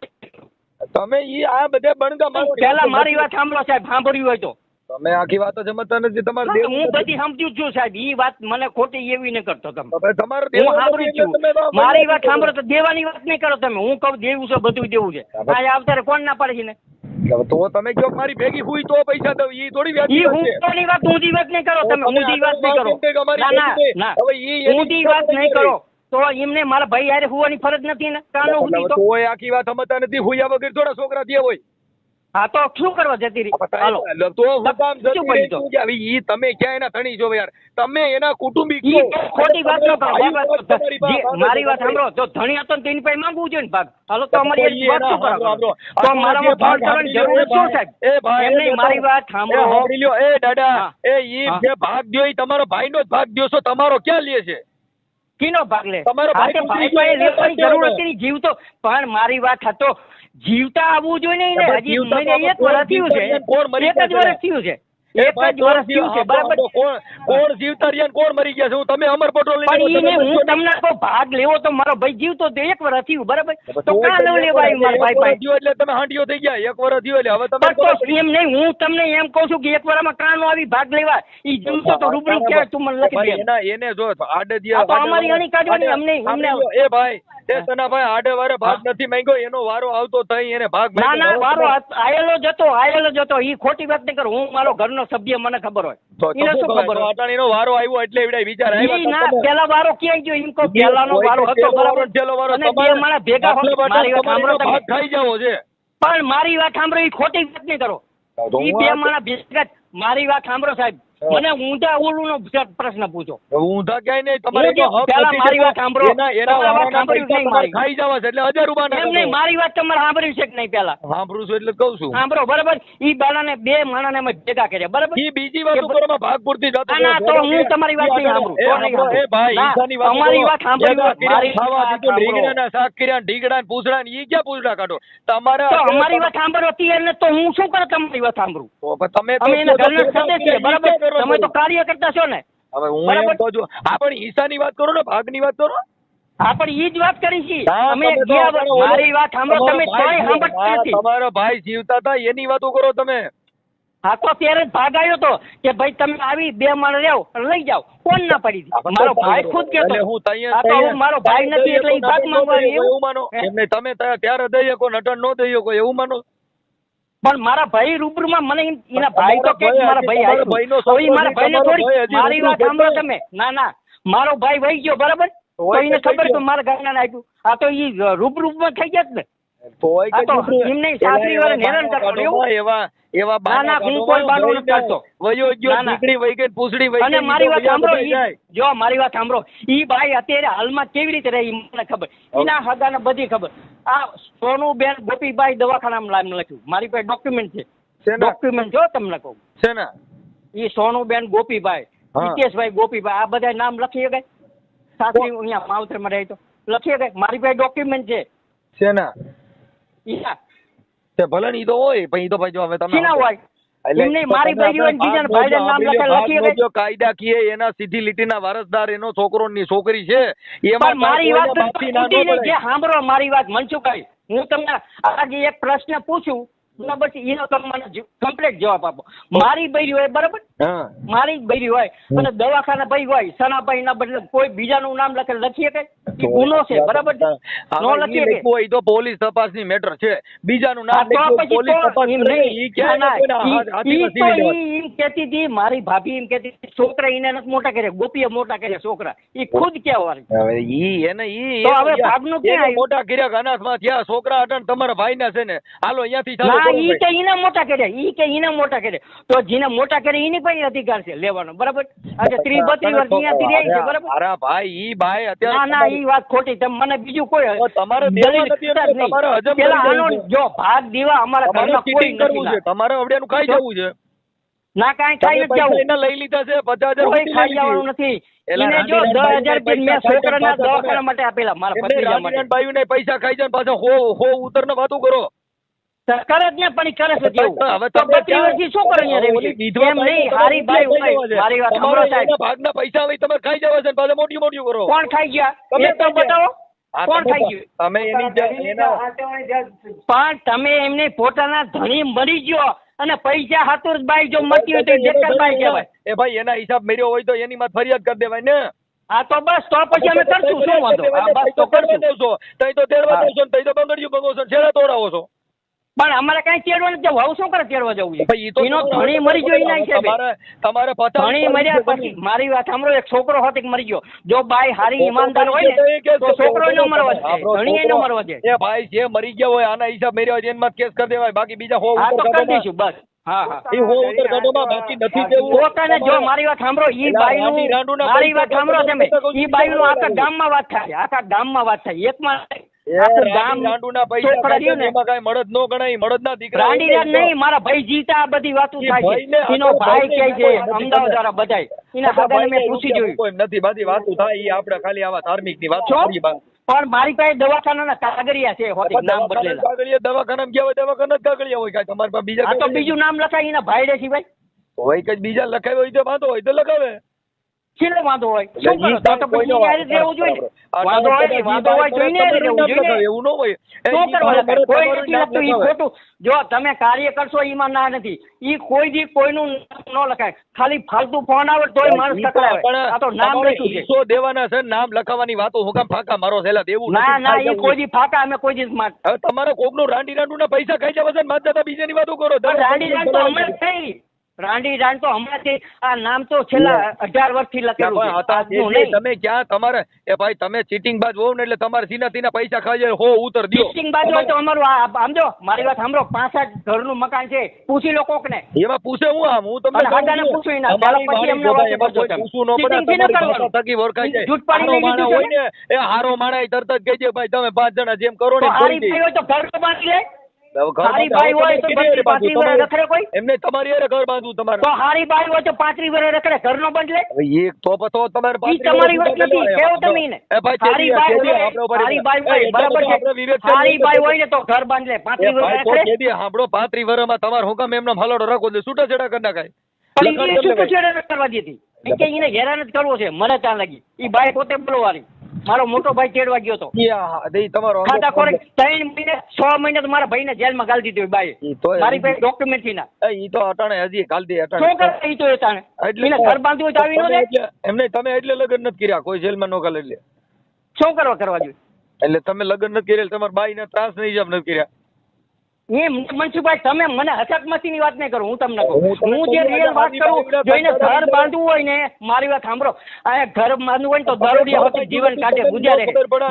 તમે ઈ આ બધે બણગા મારો પહેલા મારી વાત સાંભળો સાહેબ સાંભળ્યું હોય તો તમે આખી વાતો સમજતા નથી તમારે દેવું હું નથી. બધી સમજુ છું સાહેબ ઈ વાત મને ખોટી એવી ન કરતો તમે હવે તમારે હું દેવું સાંભળું નથી એટલે તમે છું તો મારી મને વાત સાંભળો તો દેવાની વાત નહીં કરો તમે હું કહું દેવું છે બધું દેવું છે આ આવતારે કોણ ના પાડે છે ને તો તમે કયો મારી ભેગી હુઈ તો પૈસા દઉં ઈ થોડી વ્યાજબી ઈ વાત છે. ઊંધી વાત ઊંધી વાત નહીં કરો તમે ઊંધી વાત નહીં કરો ના ના હવે ઈ એની ઊંધી વાત નહીં કરો તો એમને મારા ભાઈ હારે હોવાની ફરજ નથી ને કાનો ઊંધી તો તોય આખી વાત સમજતા નથી હુયા વગર થોડા છોકરા થયા હોય હા તો શું કરવા જતી રહી હાલો તો હું કામ શું જતી કર્યું રહી તો? છું કે હવે ઈ તમે ક્યાં એના ધણી છો યાર તમે એના કુટુંબિક ઈ છો. ખોટી વાત ન કરો ભાઈ બાબા, તમારી જે વાત મારી વાત સાંભળો તો ધણી હતો ને તેની પાસે માંગવું જોઈએ ને ભાગ હાલો તો અમારી ઈ વાત શું એના કરો સાંભળો, તો આ મારામાં જે ફોન ભાગ કરવાની આપી જરૂર લ્યો, શું સાહેબ એ ભાઈ એમ નહીં, એ મારી વાત એ સાંભળો સાંભળી લ્યો, એ દાદા હા. એ ઈ હા. જે ભાગ દ્યો ઈ તમારો ભાઈનો જ ભાગ દ્યો છો તમારો ક્યાં લે છે કીનો ભાગ લે તમારો હા, ભાઈ તે ભાઈ ગુજરી પાસે ગયો લેવાની એટલે જરૂર ભાઈ હતી નહીં, જીવતો પણ મારી વાત હતો જીવતા આવવું જોઈએ ને એને. હજી જીવતા મને એક કોણ વર્ષ થયું છે જીવતા કોણ મરી એક જ ગયા વર્ષ થયું છે એ એક ભાઈ જ વર્ષ થયું છે બરાબર કોણ જીવતા રહ્યા ને કોણ મરી ગયા છે હું તમે અમર પટોલ લઈને પણ તમે ઈને હું પૂછો ને. તમને કહું ભાગ લેવો તો મારો ભાઈ જીવતો તો એક વર્ષ થયું બરાબર તો તો કાં ન લેવાય મારા ભાઈ પાસે થયો એટલે તમે હાંડિયો થઈ ગયા એક વર્ષ થયો એટલે હવે તમે પણ તો એમ નહીં હું તમને એમ કહું છું કે એક વારમાં કાં નો આવી ભાગ લેવા ઈ જીવતો તો રૂબરૂ ક્યાં તું મને લખી ભાઈ દે એને જો આડે આ તો અમારી અણી કાઢવાની, અમને એ ભાઈ એ તના ભાઈ આડે વારે ભાગ નથી માંગ્યો એનો વારો આવતો તઈ એને ભાગ ના ના માંગ્યો. વારો આયેલો જતો ઈ ખોટી વાત નહીં કરું હું મારો ઘરનો સભ્ય મને ખબર હોય તો એને શું ખબર ખબર હોય અટાણીનો વારો આવ્યો એટલે એવડા વિચાર આવ્યા ઈ તો ના તમે- પેલા વારો ક્યાં ગયો એમ કહો પેલાનો વારો હતો પેલો વારો, બરાબર છેલ્લો વારો અને બે તમારે માણસ ભેગા હોય દાખલા મારી વાત તમારે સાંભળો તમે ભાગ ખાઈ જાવો છે પણ મારી વાત સાંભળો ઈ ખોટી વાત નહીં કરો તો ઈ હું બે આ- માણસ ભેગા મારી વાત સાંભળો સાહેબ મને ઊંધા ઓલું નો પ્રશ્ન પૂછો ઊંધા ક્યાંય નહીં તમારે હું જે તો હક પહેલા નથી મારી કે વાત સાંભળો. એના તમારી વાત વારાના સાંભળ્યું પૈસા નહીં તમારે મારી. ખાઈ જવા છે એટલે 1000 રૂપિયા એમ નહીં મારી વાત તમારે સાંભળ્યું છે કે નહીં પેલા સાંભળું છું એટલે જ કહું છું સાંભળો બરાબર ઈ બાળાને બે માણસને અમે ભેગા કર્યા બરાબર ઈ બીજી વાતો કરવામાં ભાગ પૂરતી જતો ના, તો હું તમારી વાત નહીં સાંભળું. તો નહીં સાંભળું. એ ભાઈ ના, ઈશાની વાતો અમારી કરો. વાત સાંભળી એના લો. કર્યા મારી ખાવા વાત દીધું, સાંભળો. રીંગણાના શાક કર્યા ને ઢીંગડા ને પૂછડા ને ઈ ક્યાં પૂછડા કાઢો તમારા તો અમારી વાત સાંભળો ત્યારે તો હું શું કરે તમારી વાત સાંભળું તો પણ તમે તો અમે એના કહો ઘરના છો કે સદસ્ય છીએ, ઈ બરાબર ક્યાં કરો તમે છો? તો કાર્ય કરતા છો ને હવે હું બરાબર. એમ કહું છું હા પણ ઈશાની વાત કરો ને ભાગની વાત કરો હા પણ ઈ જ વાત કરી છે હા, અમે તમે તો ગયા આપણે વર્ષ- મારી વાત સાંભળો તમારો તમે ભાઈ તોય સાંભળતા હા, નથી તમારો ભાઈ જીવતા હતા એની વાતો કરો તમે હા તો ત્યારે જ ભાગ આવ્યો તો કે ભાઈ તમે આવી બે માણસ રહ્યો અને લઈ જાઓ કોણ ના પડી હા, દીધી? મારો ભાઈ ખુદ એટલે કહેતો હું તૈયાર- હા તો તૈયાર- હું મારો ભાઈ નથી એટલે ઈ ભાગ માંગવા આવ્યો. એવું માનો એમને તમે ત્યારે દઈ શકો નટન નો દઈ શકો એવું માનો પણ મારા ભાઈ રૂબરૂમાં મને એના ભાઈ તો કે તમારા મારા ભાઈ ભાઈ આવ્યો. ભાઈનો તો ઈ મારા સંબંધ ભાઈને તમારો થોડી ભાઈ હજી મારી વાત રૂબરૂ સાંભળો થતો. તમે ના મારો ભાઈ વહી ગયો બરાબર તો હોય એને તો ખબર થઈ તો મારા ઘરના આપ્યું આ તો ઈ રૂબરૂમાં થઈ ગયા જ ને તોય આ કે તો છોકરું એમને સાસરી વાળા હેરાન કરતો રહ્યો. એવા ના ના હું કોઈ બાનું નથી કાઢતો. વયો ગયો ના, ના. દીકરી વઈ ગઈ પૂછડી વઈ અને ગઈ, મારી ઈ તો વાત બીજા સાંભળો, બધા જાય. જો મારી વાત સાંભળો, ઈ બાઈ અત્યારે હાલમાં કેવી રીતે રહી ઈ મને ખબર, એના હગાને બધી ખબર. આ સોનુબેન ગોપીબાઈ દવાખાનામાં લખ્યું, મારી પાસે ડોક્યુમેન્ટ છે, શેના? ડોક્યુમેન્ટ જો તમને કહું, શેના? ઈ સોનુબેન ગોપીબાઈ, હા. હિતેશભાઈ ગોપીબાઈ, આ બધા નામ લખી શકાય? સાસરી અહીંયા માવતરમાં રહે તો લખી શકાય? મારી પાસે ડોક્યુમેન્ટ છે. શેના? ઈ હા, તે ભલે ને ઈ તો હોય, પણ ઈ તો ભાઈ જો હવે તમે શીના હોય? એટલે એમને તો મારી તમે બૈરી હોય ને બીજાને ભાઈના નામ આપણે લખેલ લખી ભાગનો શકાય? જો કાયદાકીય એના સીધી લીટીના વારસદાર એનો છોકરો ની છોકરી છે, એમાં પણ મારી વાત કોઈના બાપની ના ન તૂટીને પડે. જે સાંભળો મારી વાત મનસુખભાઈ, હું તમને આજે એક પ્રશ્ન પૂછું, બરાબર છે, એનો તમે મને કમ્પ્લીટ જવાબ આપો. મારી બૈરી હોય, બરાબર, હા. મારી જ બૈરી હોય અને દવાખાના ભાઈ હોય, સનાભાઈ ના બદલે કોઈ બીજાનું નામ લખીએ કે એ ગુનો છે, બરાબર છે? નો હવે લખીએ ઈ કે? લખવું હોય તો પોલીસ તપાસની મેટર છે, બીજાનું હા, નામ તો લખ્યું પછી પોલીસ તો તપાસ એમ કરે, નહીં. ઈ ક્યાંય ના, કોઈના ઈ- હાથમાં ઈ સીવી તો દેવાય. ઈ એમ કહેતી હતી, મારી ભાભી એમ કહેતી હતી, છોકરા એને નથી મોટા કર્યા, ગોપીએ મોટા કર્યા છોકરા, ઈ ખુદ કહેવાય. હવે ઈ એને ઈ તો હવે ભાગનું ક્યાં એને આવ્યું? મોટા કર્યા અનાથમાં થયા છોકરા અટણ તમારા ભાઈના છે ને, હાલો અહીંયાથી ચાલુ ના, કરો ઈ ભાઈ. કે ઈને મોટા કર્યા, ઈ કે ઈને મોટા કર્યા, તો જેને મોટા કર્યા એની પાસે અધિકાર છે લેવાનો, બરાબર? આજે 30-32 વર્ષ અહીંયાથી રહે છે, બરાબર? અરે ભાઈ ઈ ભાઈ ના અત્યારે ના, ઈ વાત ખોટી. તમે મને બીજું કોઈ તમારે દેવા દલીલ નથી એટલે કરતા જ નહીં. તમારે હજમ કરી પેલા દેવું આનો છે. જો ભાગ દેવા અમારા તમારે ઘરમાં કોઈ cheating નથી કરવું છે, ના. તમારે અવડિયાનું ખાઈ જવું છે. ના, કાંઈ ખાઈ તમે નથી પૈસા જવું. એના લઈ લીધા છે 50,000 કોઈ લઈ ખાઈ લીધી. જવાનું નથી. એલા એને જો રાંધીરાણ 10,000 રૂપિયા મેં પૈસા છોકરાના ખાઈ જાય દવાખાના માટે આપેલા, મારા એમને ભત્રીજા માટે. રાંધીરાણ બાયુને પૈસા ખાઈ જાય ને પાછા હો ઉતરને વાતું કરો. કરે જ ને, પણ ઈ કરે છે કેવું? હવે તો તમે 32 વર્ષથી શું કરે અહીંયા રહેવું ઓલી છે? વિધવા એમ નહીં, બાઈને હારી બાઈ તમારે હોય. ખાઈ મારી વાત જવા છે. સાંભળો તમારે સાહેબ. એના ભાગના પૈસા હોય તમારે ખાઈ જવા છે ને પાછા મોટી કરો. કોણ ખાઈ ગયા? તમે એ તો ખાઈ ગયા. બતાવો. આ કોણ તમે- ખાઈ ગયું? તમે એના પણ તમે એમને પોતાના ધણી મરી ગયો અને પૈસા હાતુર બાઈ જો મરતી હોય તો જેકર બાઈ કહેવાય. એ ભાઈ એના હિસાબ મેર્યો હોય તો એની માં ફરિયાદ કરી દેવાય ને. હા, તો બસ, તો પછી અમે કરશું, શું વાંધો? હા, બસ તો કરશું. તઈ તો તેડવા હા. દો છો ને તઈ તો બંગડીયું ભંગો છો ને છેડા તોડાવો છો. પણ અમારે કઈ તેડવા નથી જવું. હવે શું કરે તેડવા જવું છે? ભાઈ ઈ તો એનો ધણી મરી ગયો એના હિસાબે. તમારે ધણી મર્યા પછી મારી વાત સાંભળો, એક છોકરો હોત કે મરી ગયો, જો બાઈ હારી ઈમાનદાર હોય ને તો છોકરો નો મરવા દે, ધણી એનો મરવા દે. એ ભાઈ જે મરી ગયા હોય આના હિસાબ મેર્યા હોય એમાં કેસ કરી દેવાય, બાકી બીજા હો હા, તો ઉતર કરી કાઢોમાં- દઈશું, બસ. હા, હા. ઈ હો ઉતર કાઢોમાં બાકી નથી દેવું. પોતાને જો મારી વાત સાંભળો, ઈ એલા બાઈનું રાંડી રાંડુના મારી વાત પૈસા સાંભળો તમે, તમે ઈ બાઈનું આખા ગામમાં વાત થાય, આખા ગામમાં વાત થાય, એકમાં નહીં. આખું ગામ રાંડુના પૈસા છોકરા ખાઈ રહ્યું ને, એમાં કાંઈ મળદ નો ગણાય, મળદના દીકરા રાંડી રાત નહીં, મારા ભાઈ જીતા આ બધી વાતો ઈ થાય છે. ભાઈને એનો આખો ભાઈ ભાઈને કહે છે, નથી અમદાવાદ ખબર. વાળા બધાય. એના હગાને મેં પૂછી જોયું. કોઈ નથી, બધી વાતો થાય ઈ આપણે ખાલી આવા ધાર્મિક ની વાતો છો? કરીએ બા. પણ મારી પાસે દવાખાનાના કાગળિયા છે, હોતી નામ બદલેલા. દવાખાનામાં ગયા હોય દવાખાના જ કાગળિયા હોય કાંઈ તમારી પાસે બીજા આ તો કાગળિયા બીજું નામ લખાય એના ભાઈ રે સિવાય હોય કે બીજા લખાવ્યો હોય તો વાંધો હોય તો લખાવે. શેનો વાંધો હોય? શું કરો? તો તો પછી આ રીતે રહેવું જોઈએ ને. વાંધો હોય ને, વાંધો હોય તો એને રહેવું જોઈએ ને. એવું ન હોય. શું કરવા લખાય? કોઈ નથી લખતું, ઈ ખોટું. જો તમે કાર્ય કરશો એમાં ના નથી, ઈ કોઈ દી કોઈનું નામ ન લખાય. ખાલી ફાલતુ ફોન આવે તોય માણસ ટકરાવે. આ તો નામ લખ્યું છે. હિસ્સો દેવાના છે, નામ લખાવવાની વાતો હું કામ ફાંકા મારો છેલ્લા દેવું ના નથી. ના, ઈ કોઈ દી ફાકા અમે કોઈ દી માર. હવે તમારે કોકનું રાંડીના પૈસા ખાઈ જવા છે ને માતા બીજાની વાતો કરો. પણ રાંડી રાણ તો હમણાં જ થઈ. રાંડી રાણ તો હમણાંથી, આ નામ તો છેલ્લા 18 વર્ષથી લખેલું છે. આજનું નહીં. તમે ક્યાં તમારે એ ભાઈ તમે ચીટિંગ બાજ હોવ ને એટલે તમારે સીના તીના પૈસા ખાઈ જાય હો ઉતર દ્યો. ટેસ્ટિંગ બાજુ હોય તો અમારું સમજો, મારી વાત સાંભળો, 65 ઘરનું મકાન છે, પૂછી લો કોકને. એમાં પૂછે હું આમ હું તમને અને હાદાને પૂછું એના, ત્યાર પછી એમને વાત એમાં કોઈ કરજો. પૂછવું ન પડે. ચીટિંગ થી ન તમારી કરવાનું. ભાષા થકી ઓળખાઈ જાય. જૂઠ પાડી હારો લઈ માણસ લીધું હોય ને એ હારો માણસ તરત જ કહી દે ભાઈ તમે 5 જણા જેમ કરો તો ને હારી ભાઈ હોય તો ઘર તો બાંધી લે. હવે ઘર હારી બાંધવા બાઈ હોય તો તમે 35 વર્ષ રખડે કોઈ? એમને તમારી હારે ઘર બાંધવું તમારે. તો હારી બાઈ હોય તો 35 વર્ષ રખડે, ઘર નો બંધ લે. હવે એક તો પતો તમારે ઈ તમારી વાત નથી, કેવો તમે એને. એ ભાઈ હારી બાઈ હોય, હારી બાઈ હોય, બરાબર છે. હારી બાઈ હોય ને તો ઘર બાંધ લે, 35 વર્ષ રખડે. સાંભળો 35 વર્ષમાં તમારે હું કામ એમને હલાડો રાખો એટલે છૂટા છેડા કરી નાખાય. પણ ઈ છૂટછેડા ન કરવા દેતી. ઈ કે એને હેરાન જ કરવો છે, મને ત્યાં લાગી. ઈ બાઈ પોતે બોલવાની. મારો મોટો ભાઈ તેડવા ગયો તો. તમારો ખાતા ખોરે 3 મહિને 6 મહિને તો મારા ભાઈને જેલમાં ગાળી દીધી બાઈ. ઈ તોય મારી પાસે ડોક્યુમેન્ટ થી ના. ઈ તો અટાણે હજી કાલ દી શું અટાણે કરે ઈ તો એતાને? એટલે એને ઘર બાંધવું હોય તો આવી નો દે. એમને તમે એટલે લગ્ન નથી કર્યા કોઈ જેલમાં નો કાલે એટલે શું કરવા જોઈએ? એટલે તમે લગ્ન નથી કર્યા તમારા બાઈને ત્રાસ નહીં હિસાબ નથી કર્યા. એ મનસુખભાઈ તમે મને હસકમતીની વાત નહીં કરું, હું તમને કહું. હું હું જે રિયલ વાત કરું, જો એને ઘર બાંધવું હોય ને, મારી વાત સાંભળો, આ ઘર બાંધવું હોય ને તો દરોડિયા હોતી જીવન કાઢે ગુજારે.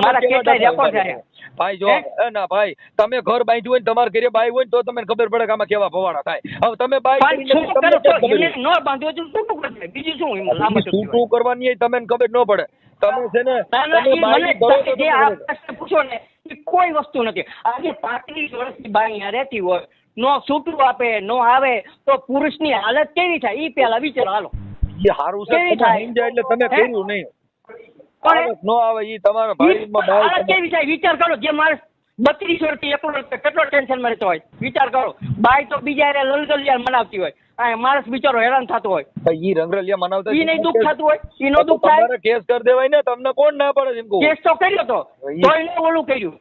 મારા કેટલાય રેકોર્ડ છે. ભાઈ જો ના ભાઈ તમે ઘર બાંધ્યું હોય ને તમારા ઘરે બાઈ હોય ને તો તમને ખબર પડે કે આમાં કેવા ભવાડા થાય. હવે તમે બાઈ પણ શું કરો છો? એમને ન બાંધ્યો તો શું કરશે? બીજું શું એમાં લાંબા ટૂંકી શું કરવાની હોય તમને ખબર ન પડે. તમે છે ને ના, ના, તમે ઈ બાઈ મને કરો તમે જે આ પ્રશ્ન પૂછો ને એ કોઈ વસ્તુ નથી. આજે 35 વર્ષથી બાઈ અહીંયા રહેતી હોય, નો છૂટું આપે, નો આવે તો પુરુષની હાલત કેવી થાય ઈ પહેલા વિચારો. હાલો એ હારું છે કેવી તમે થાય? સમજ્યા એટલે તમે હે? કર્યું નહીં. પણ આવક ન આવે ઈ તમારા ભાઈમાં હાલત બાઈ કેવી થાય વિચાર કરો. જે માણસ 32 વર્ષથી એકલો કેટલો ટેન્શન માં રહેતો હોય વિચાર કરો. બાઈ તો બીજા હારે લલગલિયા મનાવતી હોય, આ માણસ બિચારો હેરાન થતો હોય, ઈ રંગરલિયા મનાવતા ઈ નહીં દુઃખ થતું હોય? ઈ નો દુઃખ થાય? તમારે કેસ કરી દેવાય ને, તમને કોણ ના પડે એમ કહું. કેસ તો કર્યો તો તોય એને ઓલું કર્યું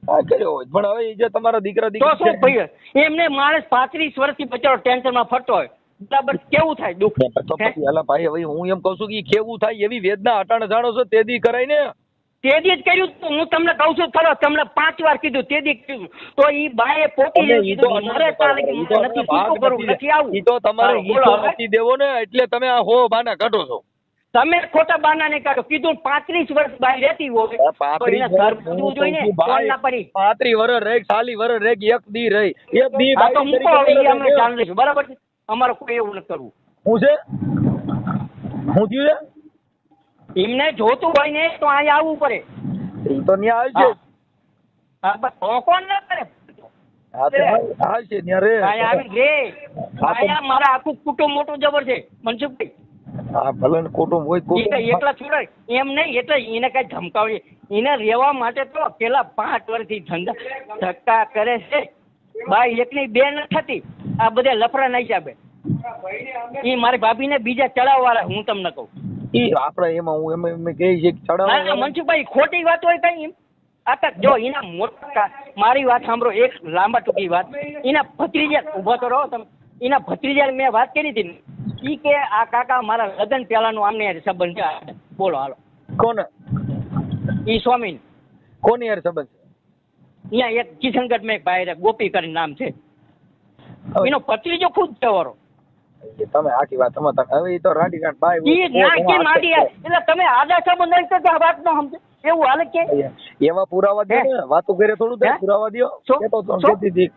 હા કર્યો હોય પણ હવે ઈ જે તમારા દીકરા તો દીકરી શું ભાઈ? એમને માણસ 35 વર્ષથી બચારો ટેન્શન માં ફરતો હોય, બરાબર, કેવું થાય દુઃખ? તો પછી હાલા ભાઈ હવે હું એમ કહું છું કે ઈ કેવું થાય એવી વેદના અટાણે જાણો છો તેદી કરાય ને. તેદી જ કર્યું તું. હું તમને કહું છું ખરો, તમને 5 વાર કીધું તેદી કર્યું તો ઈ બાએ પોતી તમે ઈ તો મારે ચાલે કે ઈ તો નથી ભાગ શું કરું, નથી. નથી આવું. ઈ તો તમારે હાલો, ઈ બોલો તો હવે. નથી દેવો ને એટલે તમે આ હો બાના કાઢો છો. તમે ખોટા બહાના નહીં કાઢો. કીધું 35 વર્ષ બાઈ રહેતી હોય તો એને ઘર બાંધવું જોઈએ ને. કોણ ના પડી? 35 વર્ષ રહી, 40 વર્ષ રહી, એક દી રહી, એક દી આ તો બાઈ મૂકો હવે, ઈ અમે તરીકે જાણ લઈશું, બરાબર છે? અમારે કોઈ એવું નથી કરવું. હું છે હું થયું છે એમને જોતું હોય ને તો અહીંયા આવવું પડે. ઈ તો ન્યા હાલ છે. હા, બસ તો કોણ ના કરે? હા તો હાલ છે ન્યા રે. અહીંયા આવી રે. અહીંયા મારા આખું કુટુંબ મોટું જબર છે મનસુખભાઈ. હા ભલે ને કુટુંબ હોય એ કઈ કુટુંબ એકલા છોડાય એમ નહીં. એટલે એને કઈ ધમકાવી એને રહેવા માટે તો પેલા 5 વર્ષથી ધક્કા કરે છે. બાઈ એકની બે ન થતી, આ બધા લફડા ના હિસાબે. એ મારી ભાભીને બીજા ચડાવવાળા હું તમને કહું. ઈ આપણે એમાં હું એમ કહે છે કે ના ના ચડાવવા મનસુખભાઈ ખોટી વાત હોય કઈ એમ. આ તો જો એના મોટા મારી વાત સાંભળો, એક લાંબા ટૂંકી વાત. એના ભત્રીજા ઉભો તો રહો તમે. એના ભત્રીજા મેં વાત કરી હતી ને, ઈ કે આ કાકા મારા લગ્ન પહેલાનું આમને સંબંધ છે. બોલો હાલો. કોને ઈ સ્વામી કોની યાર સંબંધ છે? અહીંયા એક કિશનગઢ માં એક ભાઈ રે, ગોપી કરીને નામ છે. એનો ભત્રીજો ખુદ જવારો. તમે આખી વાત સમજતા હવે ઈ તો રાડી રાડ બાઈ ઈ ના કે માડી એટલે તમે આદા સંબંધ રાખતો તો આ વાત નો સમજે એવું હાલે કે? એવા પુરાવા દે ને, વાતો કરે થોડું દે, પુરાવા દ્યો.